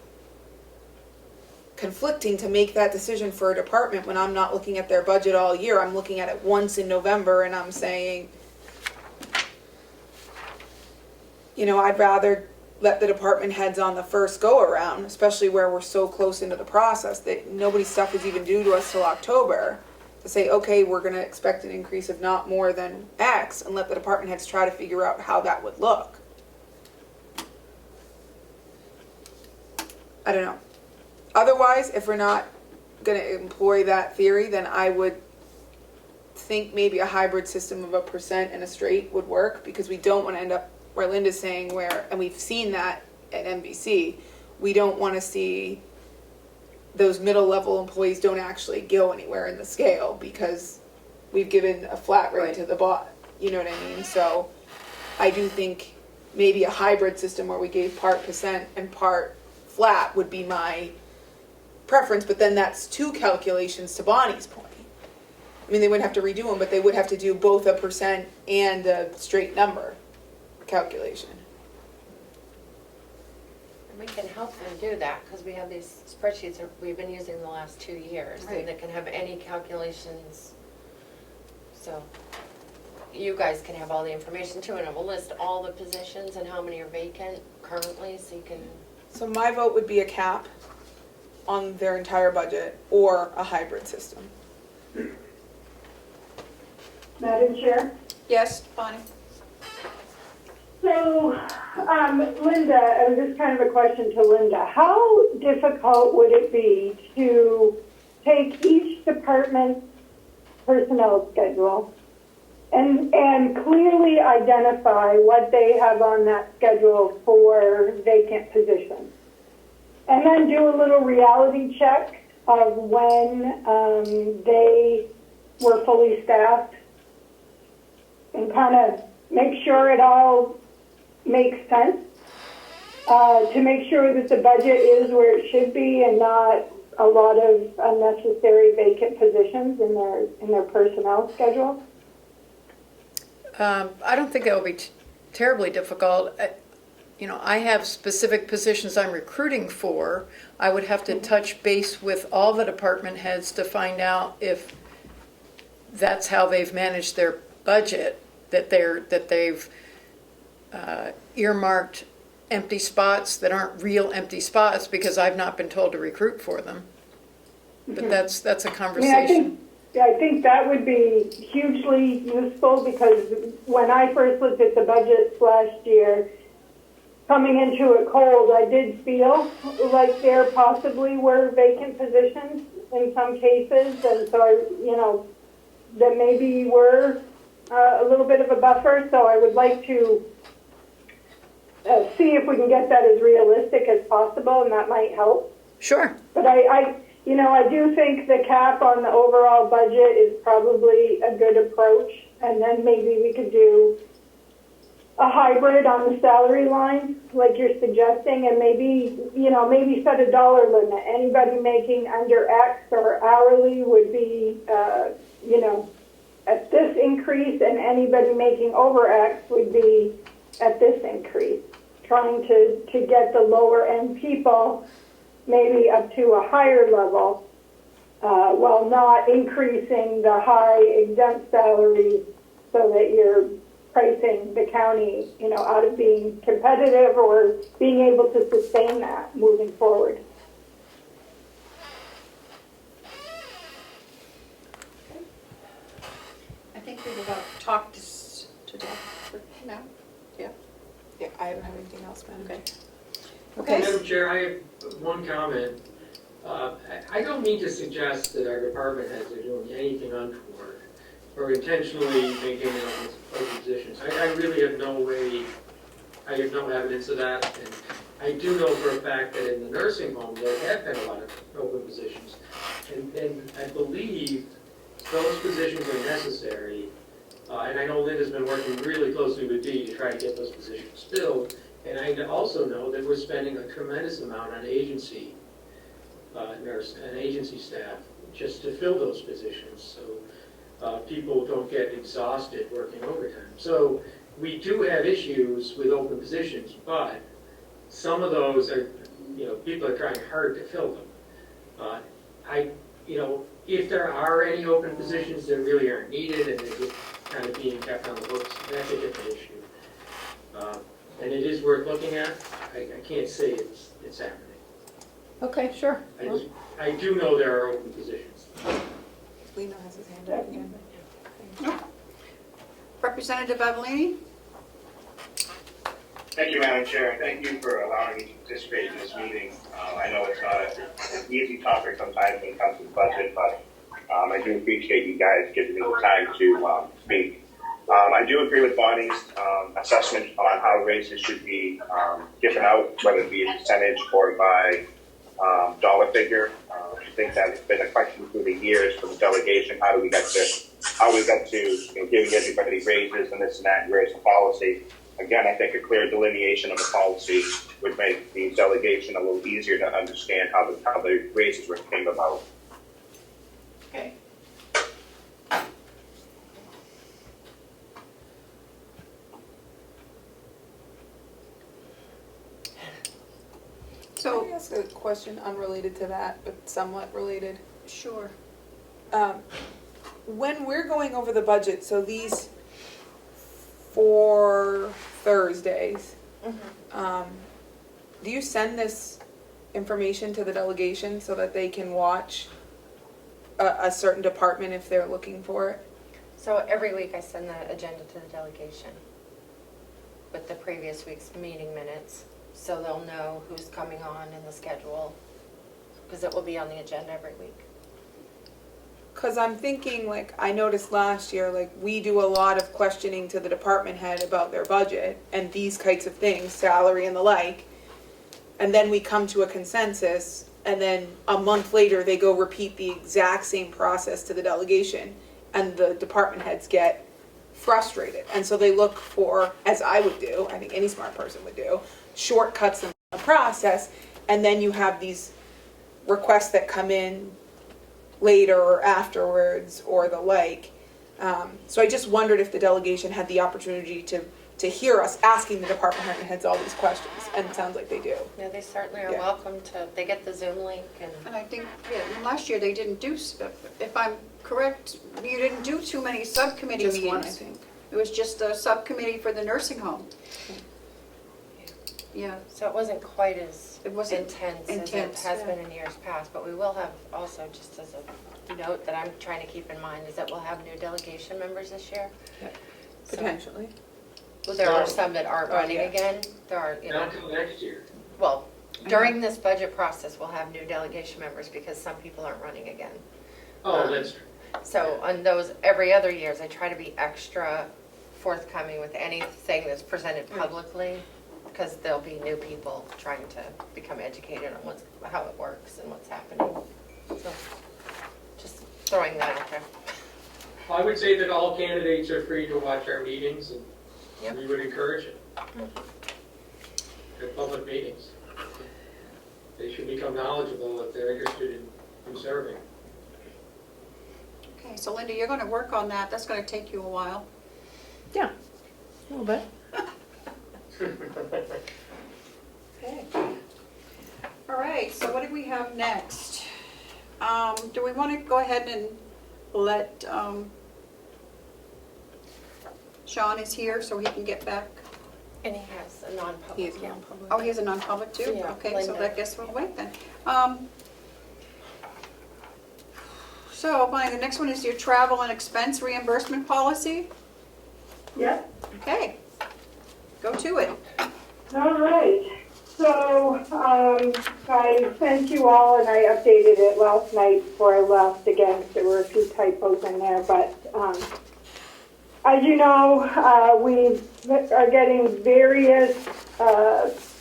conflicting to make that decision for a department when I'm not looking at their budget all year. I'm looking at it once in November and I'm saying, you know, I'd rather let the department heads on the first go around, especially where we're so close into the process that nobody's stuff is even due to us till October, to say, okay, we're going to expect an increase of not more than X, and let the department heads try to figure out how that would look. I don't know. Otherwise, if we're not going to employ that theory, then I would think maybe a hybrid system of a percent and a straight would work, because we don't want to end up where Linda's saying where, and we've seen that at NBC, we don't want to see those middle level employees don't actually go anywhere in the scale because we've given a flat rate to the bot. You know what I mean? So I do think maybe a hybrid system where we gave part percent and part flat would be my preference, but then that's two calculations to Bonnie's point. I mean, they wouldn't have to redo them, but they would have to do both a percent and a straight number calculation. And we can help them do that, because we have these spreadsheets that we've been using the last 2 years, Right. and that can have any calculations. So you guys can have all the information too, and it will list all the positions and how many are vacant currently, so you can. So my vote would be a cap on their entire budget or a hybrid system. Madam Chair? Yes, Bonnie? So, Linda, and this is kind of a question to Linda. How difficult would it be to take each department's personnel schedule and clearly identify what they have on that schedule for vacant positions? And then do a little reality check of when they were fully staffed and kind of make sure it all makes sense, to make sure that the budget is where it should be and not a lot of unnecessary vacant positions in their personnel schedule. I don't think that will be terribly difficult. You know, I have specific positions I'm recruiting for. I would have to touch base with all the department heads to find out if that's how they've managed their budget, that they've earmarked empty spots that aren't real empty spots, because I've not been told to recruit for them. But that's a conversation. I think that would be hugely useful, because when I first looked at the budgets last year, coming into it cold, I did feel like there possibly were vacant positions in some cases, and so that maybe were a little bit of a buffer. So I would like to see if we can get that as realistic as possible, and that might help. Sure. But I do think the cap on the overall budget is probably a good approach, and then maybe we could do a hybrid on the salary line, like you're suggesting, and maybe set a dollar limit. Anybody making under X or hourly would be, at this increase, and anybody making over X would be at this increase. Trying to get the lower end people maybe up to a higher level, while not increasing the high exempt salaries, so that you're pricing the county, out of being competitive or being able to sustain that moving forward. I think we've about talked to death for now. Yeah, I haven't had anything else, Madam. Okay. Madam Chair, I have one comment. I don't mean to suggest that our department heads are doing anything untoward or intentionally maintaining open positions. I really have no way I have no evidence of that, and I do know for a fact that in the nursing home, there have been a lot of open positions. And I believe those positions are necessary, and I know Linda's been working really closely with Dee to try to get those positions filled. And I also know that we're spending a tremendous amount on agency nurse and agency staff just to fill those positions, so people don't get exhausted working overtime. So we do have issues with open positions, but some of those are, people are trying hard to fill them. If there are any open positions that really aren't needed and they're just kind of being kept on the books, that's a different issue. And it is worth looking at. I can't say it's happening. Okay, sure. I do know there are open positions. Lino has his hand up again. Representative Avellini? Thank you, Madam Chair, and thank you for allowing me to participate in this meeting. I know it's not an easy topic sometimes when it comes to the budget, but I do appreciate you guys giving me the time to speak. I do agree with Bonnie's assessment on how raises should be given out, whether it be a percentage or by dollar figure. I think that's been a question through the years for the delegation. How we got to giving everybody raises and this and that, whereas the policy. Again, I think a clear delineation of the policy would make the delegation a little easier to understand how the raises came about. Okay. So, can I ask a question unrelated to that, but somewhat related? Sure. When we're going over the budget, so these 4 Thursdays, do you send this information to the delegation so that they can watch a certain department if they're looking for it? So every week I send the agenda to the delegation with the previous week's meeting minutes, so they'll know who's coming on in the schedule, because it will be on the agenda every week. Because I'm thinking, I noticed last year, we do a lot of questioning to the department head about their budget and these kinds of things, salary and the like, and then we come to a consensus, and then a month later, they go repeat the exact same process to the delegation, and the department heads get frustrated. And so they look for, as I would do, I think any smart person would do, shortcuts in the process, and then you have these requests that come in later or afterwards or the like. So I just wondered if the delegation had the opportunity to hear us asking the department heads all these questions, and it sounds like they do. Yeah, they certainly are Yeah. welcome to, they get the Zoom link and. And I think, last year they didn't do, if I'm correct, you didn't do too many subcommittee Just meetings. one, I think. It was just a subcommittee for the nursing home. Yeah. So it wasn't quite as It wasn't intense as it intense, has yeah. been in years past, but we will have also, just as a note that I'm trying to keep in mind, is that we'll have new delegation members this year. So- Potentially. Well, there are some that aren't running yeah. again. There are, Not until next year. well, during this budget process, we'll have new delegation members because some people aren't running again. Oh, that's true. So on those, every other years, I try to be extra forthcoming with anything that's presented publicly, because there'll be new people trying to become educated on how it works and what's happening. So just throwing that out there. I would say that all candidates are free to watch our meetings, and Yep. we would encourage it. They're public meetings. They should become knowledgeable if they're interested in serving. Okay, so Linda, you're gonna work on that. That's gonna take you a while. Yeah, a little bit. Okay. All right, so what do we have next? Do we want to go ahead and let, Sean is here so he can get back? And he has a non-public. He is non-public. Oh, he has a non-public too? Yeah, Okay, so Linda. I guess we'll wait then. So, Bonnie, the next one is your travel and expense reimbursement policy? Yep. Okay, go to it. All right. So I sent you all, and I updated it last night before I left. Again, there were a few typos in there, but As you know, we are getting various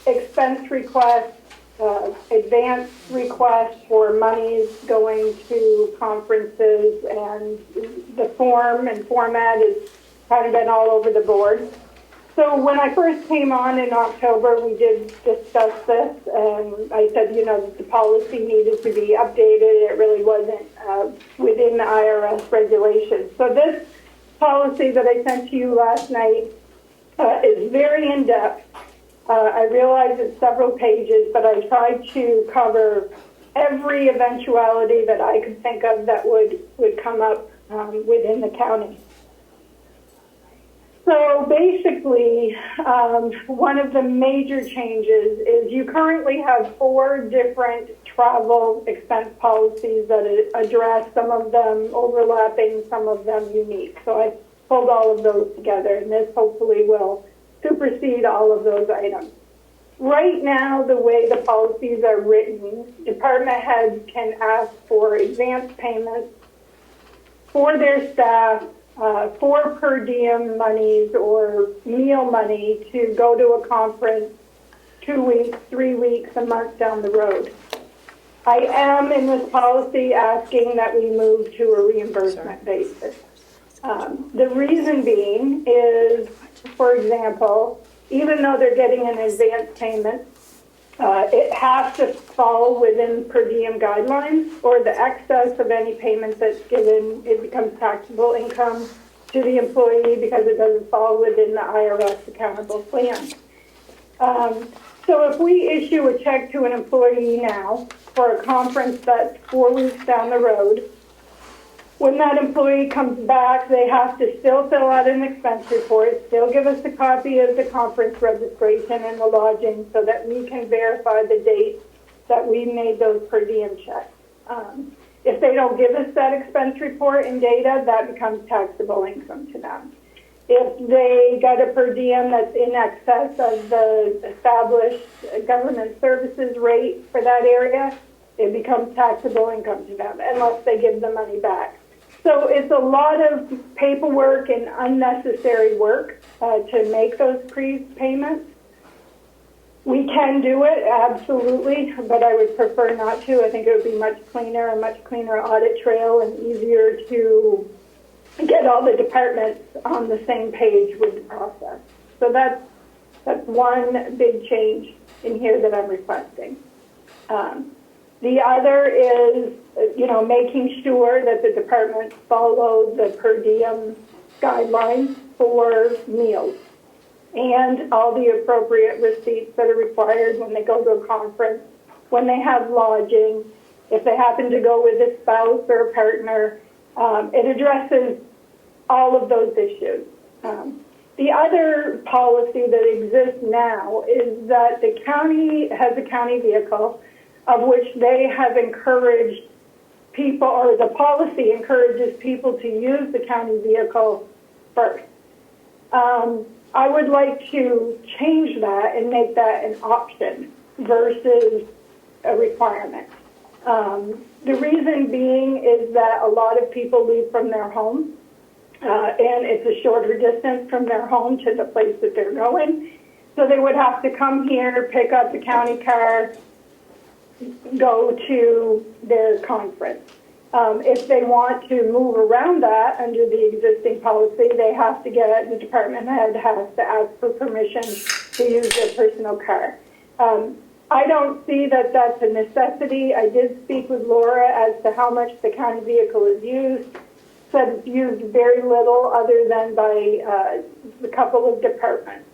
expense requests, advance requests for monies going to conferences, and the form and format has kind of been all over the board. So when I first came on in October, we did discuss this, and I said, that the policy needed to be updated. It really wasn't within the IRS regulations. So this policy that I sent to you last night is very in-depth. I realize it's several pages, but I tried to cover every eventuality that I could think of that would come up within the county. So basically, one of the major changes is you currently have 4 different travel expense policies that address, some of them overlapping, some of them unique. So I pulled all of those together, and this hopefully will supersede all of those items. Right now, the way the policies are written, department heads can ask for advance payments for their staff, for per diem monies or meal money to go to a conference 2 weeks, 3 weeks, a month down the road. I am in this policy asking that we move to a reimbursement basis. The reason being is, for example, even though they're getting an advance payment, it has to fall within per diem guidelines, or the excess of any payment that's given, it becomes taxable income to the employee because it doesn't fall within the IRS accountable plan. So if we issue a check to an employee now for a conference that's 4 weeks down the road, when that employee comes back, they have to still fill out an expense report, still give us a copy of the conference registration and the lodging so that we can verify the date that we made those per diem checks. If they don't give us that expense report and data, that becomes taxable income to them. If they got a per diem that's in excess of the established government services rate for that area, it becomes taxable income to them unless they give the money back. So it's a lot of paperwork and unnecessary work to make those prepayments. We can do it, absolutely, but I would prefer not to. I think it would be much cleaner, a much cleaner audit trail, and easier to get all the departments on the same page with the process. So that's one big change in here that I'm requesting. The other is, making sure that the departments follow the per diem guidelines for meals and all the appropriate receipts that are required when they go to a conference, when they have lodging, if they happen to go with a spouse or a partner. It addresses all of those issues. The other policy that exists now is that the county has a county vehicle of which they have encouraged people, or the policy encourages people to use the county vehicle first. I would like to change that and make that an option versus a requirement. The reason being is that a lot of people leave from their home, and it's a shorter distance from their home to the place that they're going. So they would have to come here, pick up the county car, go to their conference. If they want to move around that under the existing policy, they have to get, the department head has to ask for permission to use their personal car. I don't see that that's a necessity. I did speak with Laura as to how much the county vehicle is used. Said it's used very little other than by a couple of departments.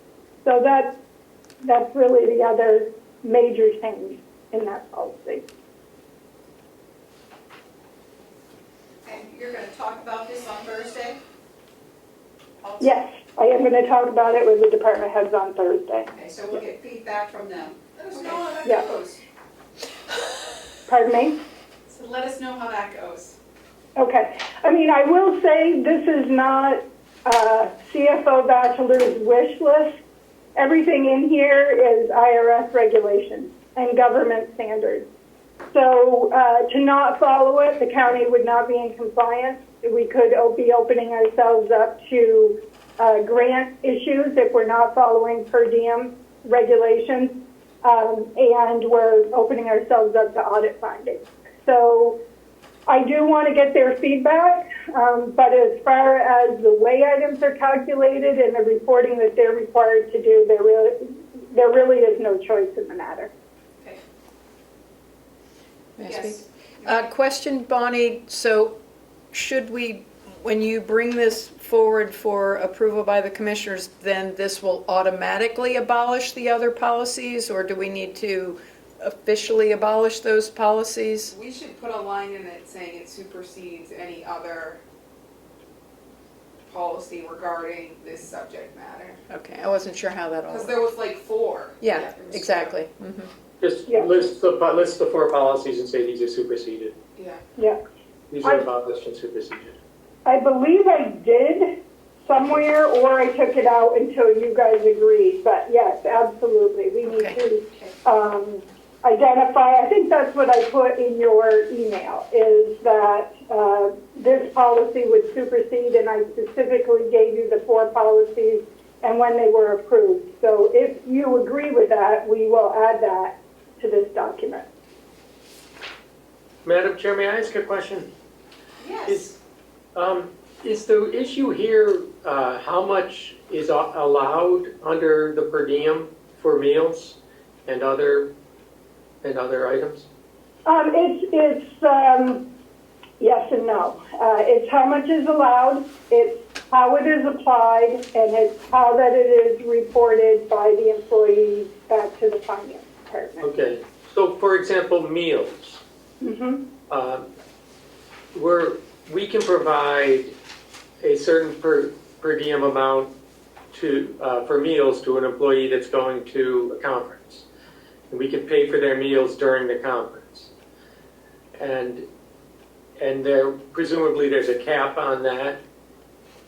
So that's really the other major change in that policy. And you're going to talk about this on Thursday? Also? Yes, I am going to talk about it with the department heads on Thursday. Okay, so we'll get feedback from them. Let us know how that Yeah. goes. Pardon me? So let us know how that goes. Okay. I mean, I will say this is not CFO bachelor's wish list. Everything in here is IRS regulations and government standards. So to not follow it, the county would not be in compliance. We could be opening ourselves up to grant issues if we're not following per diem regulations, and we're opening ourselves up to audit findings. So I do want to get their feedback, but as far as the way items are calculated and the reporting that they're required to do, there really is no choice in the matter. May I Yes. speak? Question, Bonnie, so should we, when you bring this forward for approval by the commissioners, then this will automatically abolish the other policies, or do we need to officially abolish those policies? We should put a line in it saying it supersedes any other policy regarding this subject matter. Okay, I wasn't sure how that all Because worked. there was like 4. Yeah, exactly. Mhm. Just Yeah. list the 4 policies and say these are superseded. Yeah. Yeah. These are abolished and superseded. I believe I did somewhere, or I took it out until you guys agreed. But yes, absolutely, we need Okay. to identify. I think that's what I put in your email, is that this policy would supersede, and I specifically gave you the 4 policies and when they were approved. So if you agree with that, we will add that to this document. Madam Chair, may I ask a question? Yes. Is the issue here how much is allowed under the per diem for meals and other items? It's yes and no. It's how much is allowed, it's how it is applied, and it's how that it is reported by the employees back to the finance department. Okay, so for example, meals. Mm-hmm. We can provide a certain per diem amount for meals to an employee that's going to a conference. And we can pay for their meals during the conference. And presumably there's a cap on that.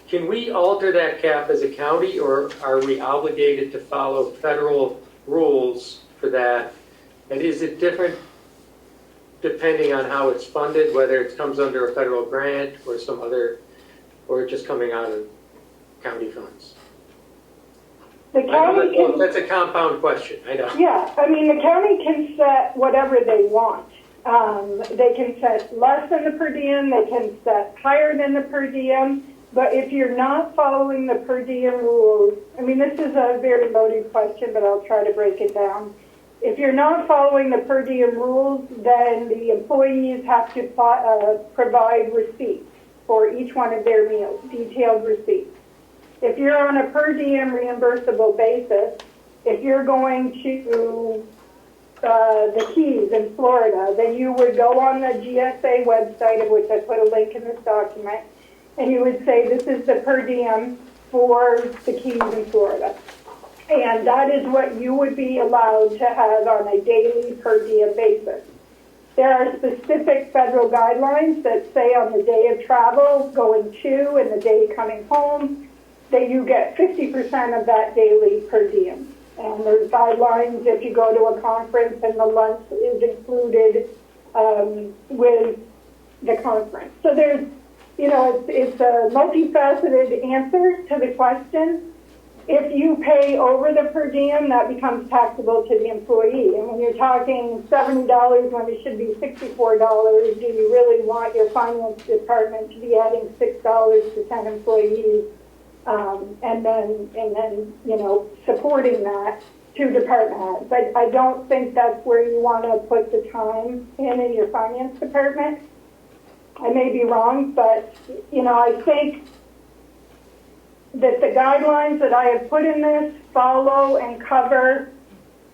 Can we alter that cap as a county, or are we obligated to follow federal rules for that? And is it different depending on how it's funded, whether it comes under a federal grant or some other, or just coming out of county funds? The county can, That's a compound question, I know. yeah, I mean, the county can set whatever they want. They can set less than the per diem, they can set higher than the per diem, but if you're not following the per diem rules, I mean, this is a very loaded question, but I'll try to break it down. If you're not following the per diem rules, then the employees have to provide receipts for each one of their meals, detailed receipts. If you're on a per diem reimbursable basis, if you're going to the Keys in Florida, then you would go on the GSA website, of which I put a link in this document, and you would say this is the per diem for the Keys in Florida. And that is what you would be allowed to have on a daily per diem basis. There are specific federal guidelines that say on the day of travel going to and the day coming home that you get 50% of that daily per diem. And there's guidelines if you go to a conference and the lunch is included with the conference. So there's, it's a multifaceted answer to the question. If you pay over the per diem, that becomes taxable to the employee. And when you're talking $70 when it should be $64, do you really want your finance department to be adding $6 to 10 employees and then supporting that to department heads? I don't think that's where you want to put the time in your finance department. I may be wrong, but I think that the guidelines that I have put in this follow and cover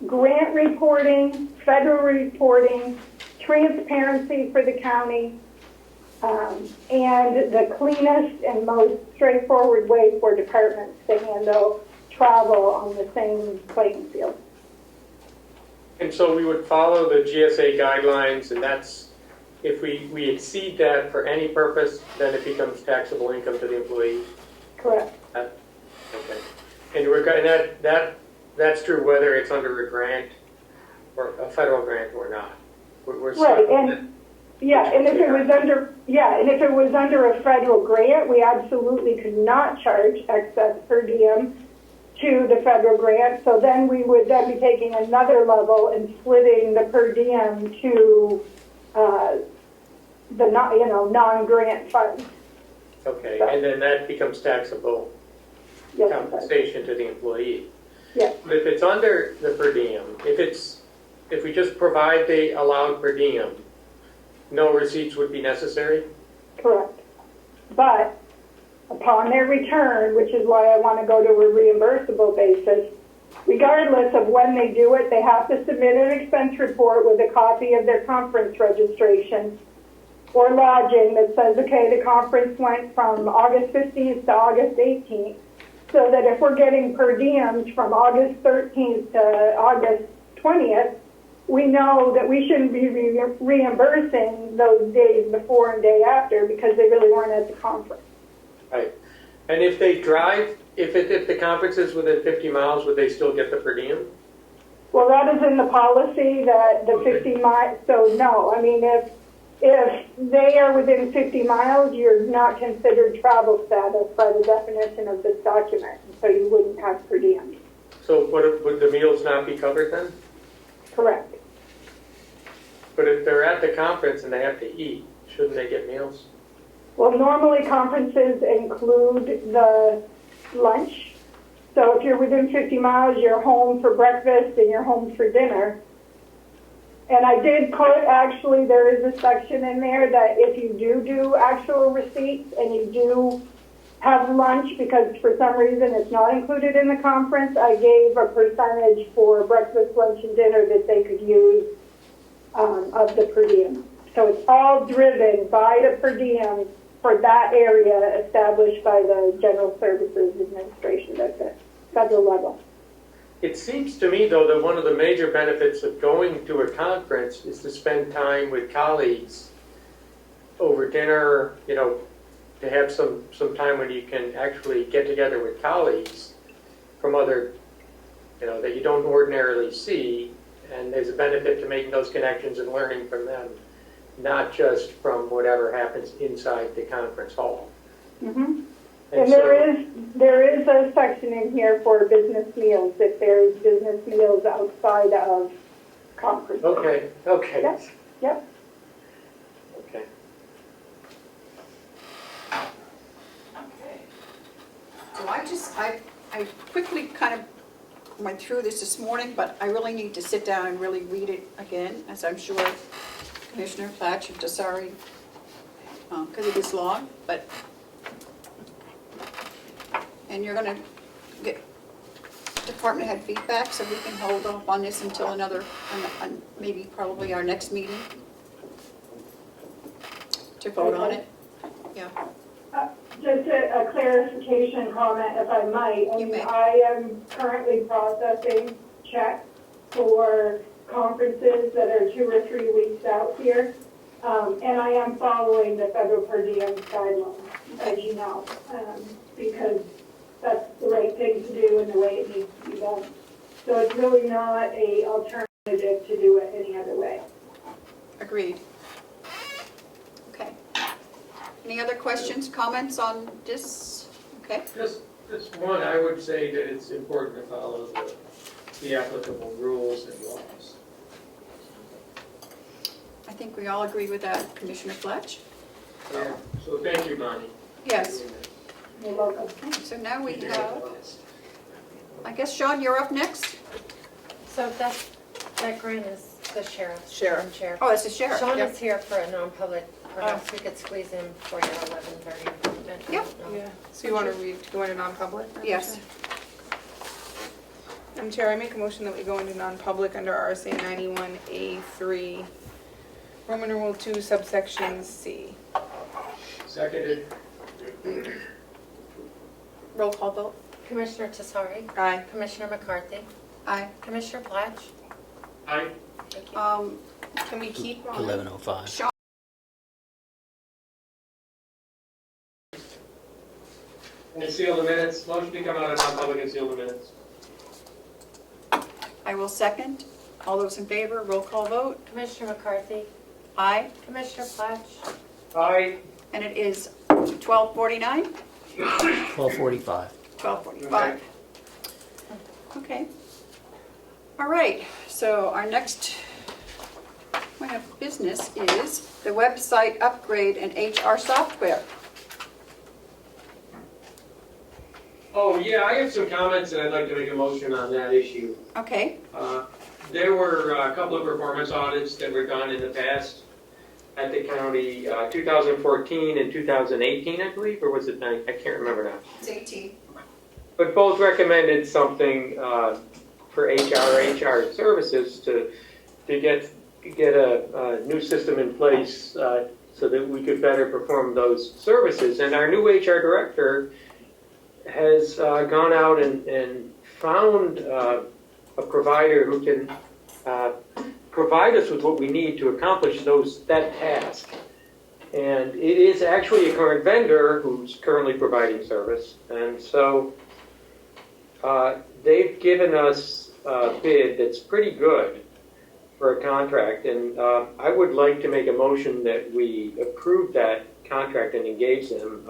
grant reporting, federal reporting, transparency for the county, and the cleanest and most straightforward way for departments to handle travel on the same playing field. And so we would follow the GSA guidelines, and that's, if we exceed that for any purpose, then it becomes taxable income to the employee. Correct. Okay. And that's true whether it's under a grant or a federal grant or not. We're we're Right, stuck. and, yeah, and if it was under a federal grant, we absolutely could not charge excess per diem to the federal grant, so then we would then be taking another level and splitting the per diem to, the non-grant funds. Okay, and then that becomes taxable Yes, it does. compensation to the employee. Yes. But if it's under the per diem, if we just provide the allowed per diem, no receipts would be necessary? Correct. But upon their return, which is why I want to go to a reimbursable basis, regardless of when they do it, they have to submit an expense report with a copy of their conference registration or lodging that says, okay, the conference went from August 15th to August 18th, so that if we're getting per diems from August 13th to August 20th, we know that we shouldn't be reimbursing those days before and day after because they really weren't at the conference. Right. And if they drive, if the conference is within 50 miles, would they still get the per diem? Well, that is in the policy that the 50 miles, so no. I mean, if they are within 50 miles, you're not considered travel status by the definition of this document, so you wouldn't have per diem. So would the meals not be covered then? Correct. But if they're at the conference and they have to eat, shouldn't they get meals? Well, normally conferences include the lunch. So if you're within 50 miles, you're home for breakfast and you're home for dinner. And I did put, actually, there is a section in there that if you do actual receipts and you do have lunch, because for some reason it's not included in the conference, I gave a percentage for breakfast, lunch, and dinner that they could use of the per diem. So it's all driven by the per diem for that area established by the General Services Administration at the federal level. It seems to me, though, that one of the major benefits of going to a conference is to spend time with colleagues over dinner, to have some time when you can actually get together with colleagues from other, that you don't ordinarily see, and there's a benefit to making those connections and learning from them, not just from whatever happens inside the conference hall. Mm-hmm. And there is a section in here for business meals, if there's business meals outside of conferences. Okay. Yep. Okay. So I quickly kind of went through this morning, but I really need to sit down and really read it again, as I'm sure Commissioner Platch and Dasari, because it is long, but, and you're going to get department head feedback, so we can hold off on this until maybe probably our next meeting to vote on it. Yeah. Just a clarification comment, if I might. I am currently processing checks for conferences that are 2 or 3 weeks out here, and I am following the federal per diem guidelines, as you know, because that's the right thing to do and the way it needs to be done. So it's really not an alternative to do it any other way. Agreed. Okay. Any other questions, comments on this? Okay. Just one, I would say that it's important to follow the applicable rules and laws. I think we all agree with that, Commissioner Fletch. Yeah, so thank you, Bonnie. Yes. You're welcome. Okay, so now we have, I guess, Sean, you're up next? So that grant is the sheriff. Sheriff. Chair. Oh, it's the sheriff. Sean Yep. is here for a non-public, perhaps we could squeeze in for your 11:30 appointment. Yep. Yeah, so you want to go into non-public? Yes. Madam Chair, I make a motion that we go into non-public under RSA 91A3, Roman numeral 2, subsection C. Seconded. Roll call vote. Commissioner Tesari. Aye. Commissioner McCarthy. Aye. Commissioner Platch. Aye. Thank you. Can we keep on? 11:05. Sean, And seal the minutes. Motion to come out of non-public and seal the minutes. I will second. All those in favor, roll call vote. Commissioner McCarthy, Aye. Commissioner Platch, Aye. And it is 12:49? 12:45. 12:45. Okay. All right, so our next point of business is the website upgrade and HR software. Oh, yeah, I have some comments and I'd like to make a motion on that issue. Okay, There were a couple of performance audits that were done in the past at the county, 2014 and 2018, I believe, or was it 9? I can't remember now. it's 18. But both recommended something for HR services to get a new system in place so that we could better perform those services. And our new HR director has gone out and found a provider who can provide us with what we need to accomplish that task. And it is actually a current vendor who's currently providing service. And so they've given us a bid that's pretty good for a contract. And I would like to make a motion that we approve that contract and engage them.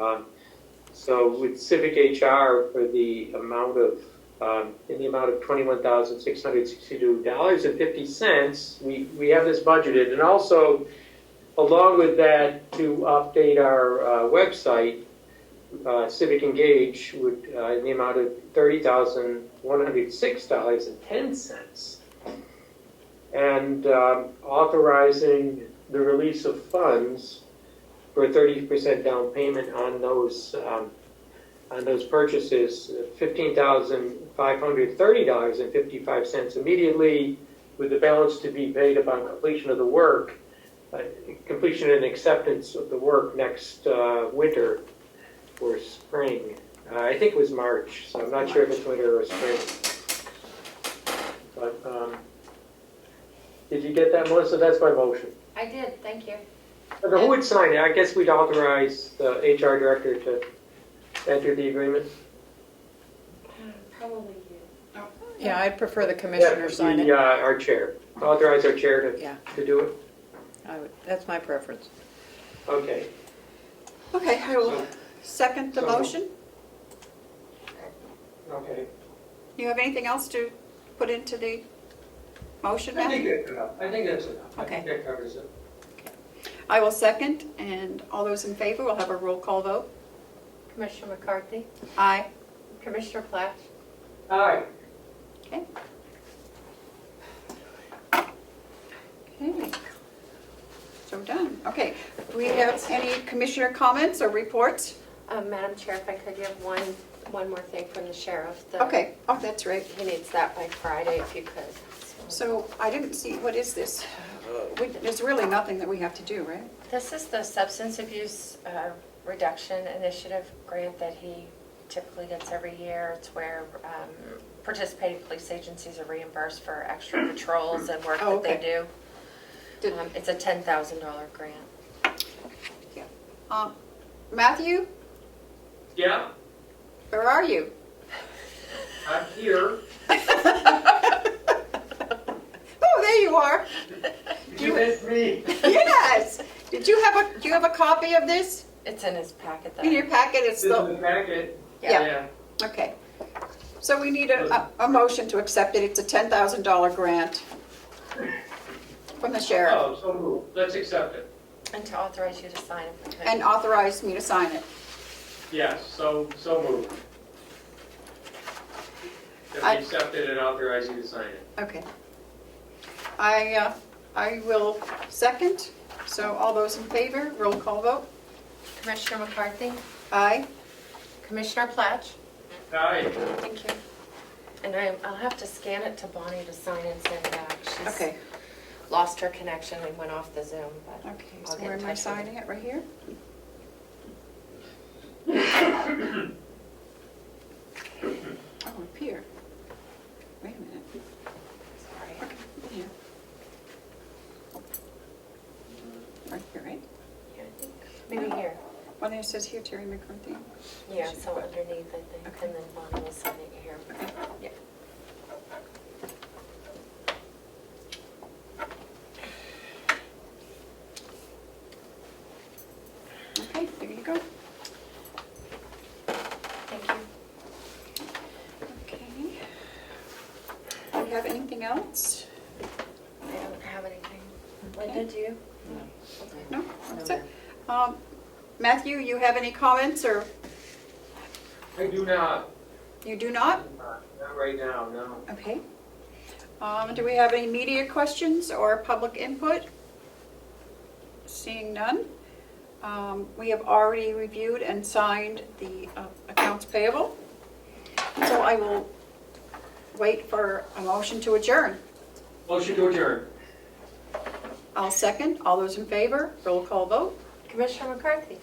So with Civic HR for the amount of $21,662.50, we have this budgeted, and also along with that to update our website, Civic Engage would in the amount of $30,106.10, and authorizing the release of funds for a 30% down payment on those purchases, $15,530.55 immediately, with the balance to be paid upon completion of the work, completion and acceptance of the work next winter or spring. I think it was March, so I'm not sure if it's winter or spring. But did you get that, Melissa? That's my motion. I did, thank you. Who would sign it? I guess we'd authorize the HR director to enter the agreement. Probably you. Yeah, I'd prefer the commissioner sign it. Our chair. Authorize our chair to do it. That's my preference. Okay. Okay, I will second the motion. Okay. You have anything else to put into the motion, Matthew? that's enough. I think that's enough. Okay. I think that covers it. I will second, and all those in favor will have a roll call vote. Commissioner McCarthy, Aye. Commissioner Platch, Aye. Okay. Okay. So done. Okay. Do we have any commissioner comments or reports? Madam Chair, if I could give one more thing from the sheriff. Okay. Oh, that's right. He needs that by Friday if you could. So I didn't see, what is this? There's really nothing that we have to do, right? This is the substance abuse reduction initiative grant that he typically gets every year. It's where participating police agencies are reimbursed for extra patrols and work that they do. It's a $10,000 grant. Matthew, Yeah, where are you? I'm here. Oh, there you are. You missed me. Yes. Do you have a copy of this? It's in his packet. In your packet, it's This is the packet. Yeah. Okay. So we need a motion to accept it. It's a $10,000 grant from the sheriff. Oh, so moved. Let's accept it. And to authorize you to sign it. And authorize me to sign it. Yes, so moved. That we accept it and authorize you to sign it. Okay. I will second. So all those in favor, roll call vote. Commissioner McCarthy, Aye. Commissioner Platch. Aye. Thank you. And I'll have to scan it to Bonnie to sign and send back. She's Okay. lost her connection and went off the Zoom, but Okay, I'll so get where in am I touch with signing it? Right here? Oh, up here. Wait a minute. Sorry. Okay, here. Right here, right? Yeah, I think maybe here. Well, then it says here, Terry McCarthy. Yeah, so underneath, I think, and then Bonnie will sign it here. Okay. Yeah. Okay, there you go. Thank you. Okay. Do you have anything else? I don't have anything. Okay. do you? No, that's it. Matthew, you have any comments, or I do not, you do not? not right now, no. Okay. Do we have any media questions or public input? Seeing none. We have already reviewed and signed the accounts payable. So I will wait for a motion to adjourn. Motion to adjourn. I'll second. All those in favor, roll call vote. Commissioner McCarthy,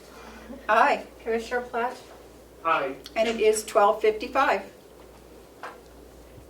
Aye. Commissioner Platt, Aye. And it is 12:55.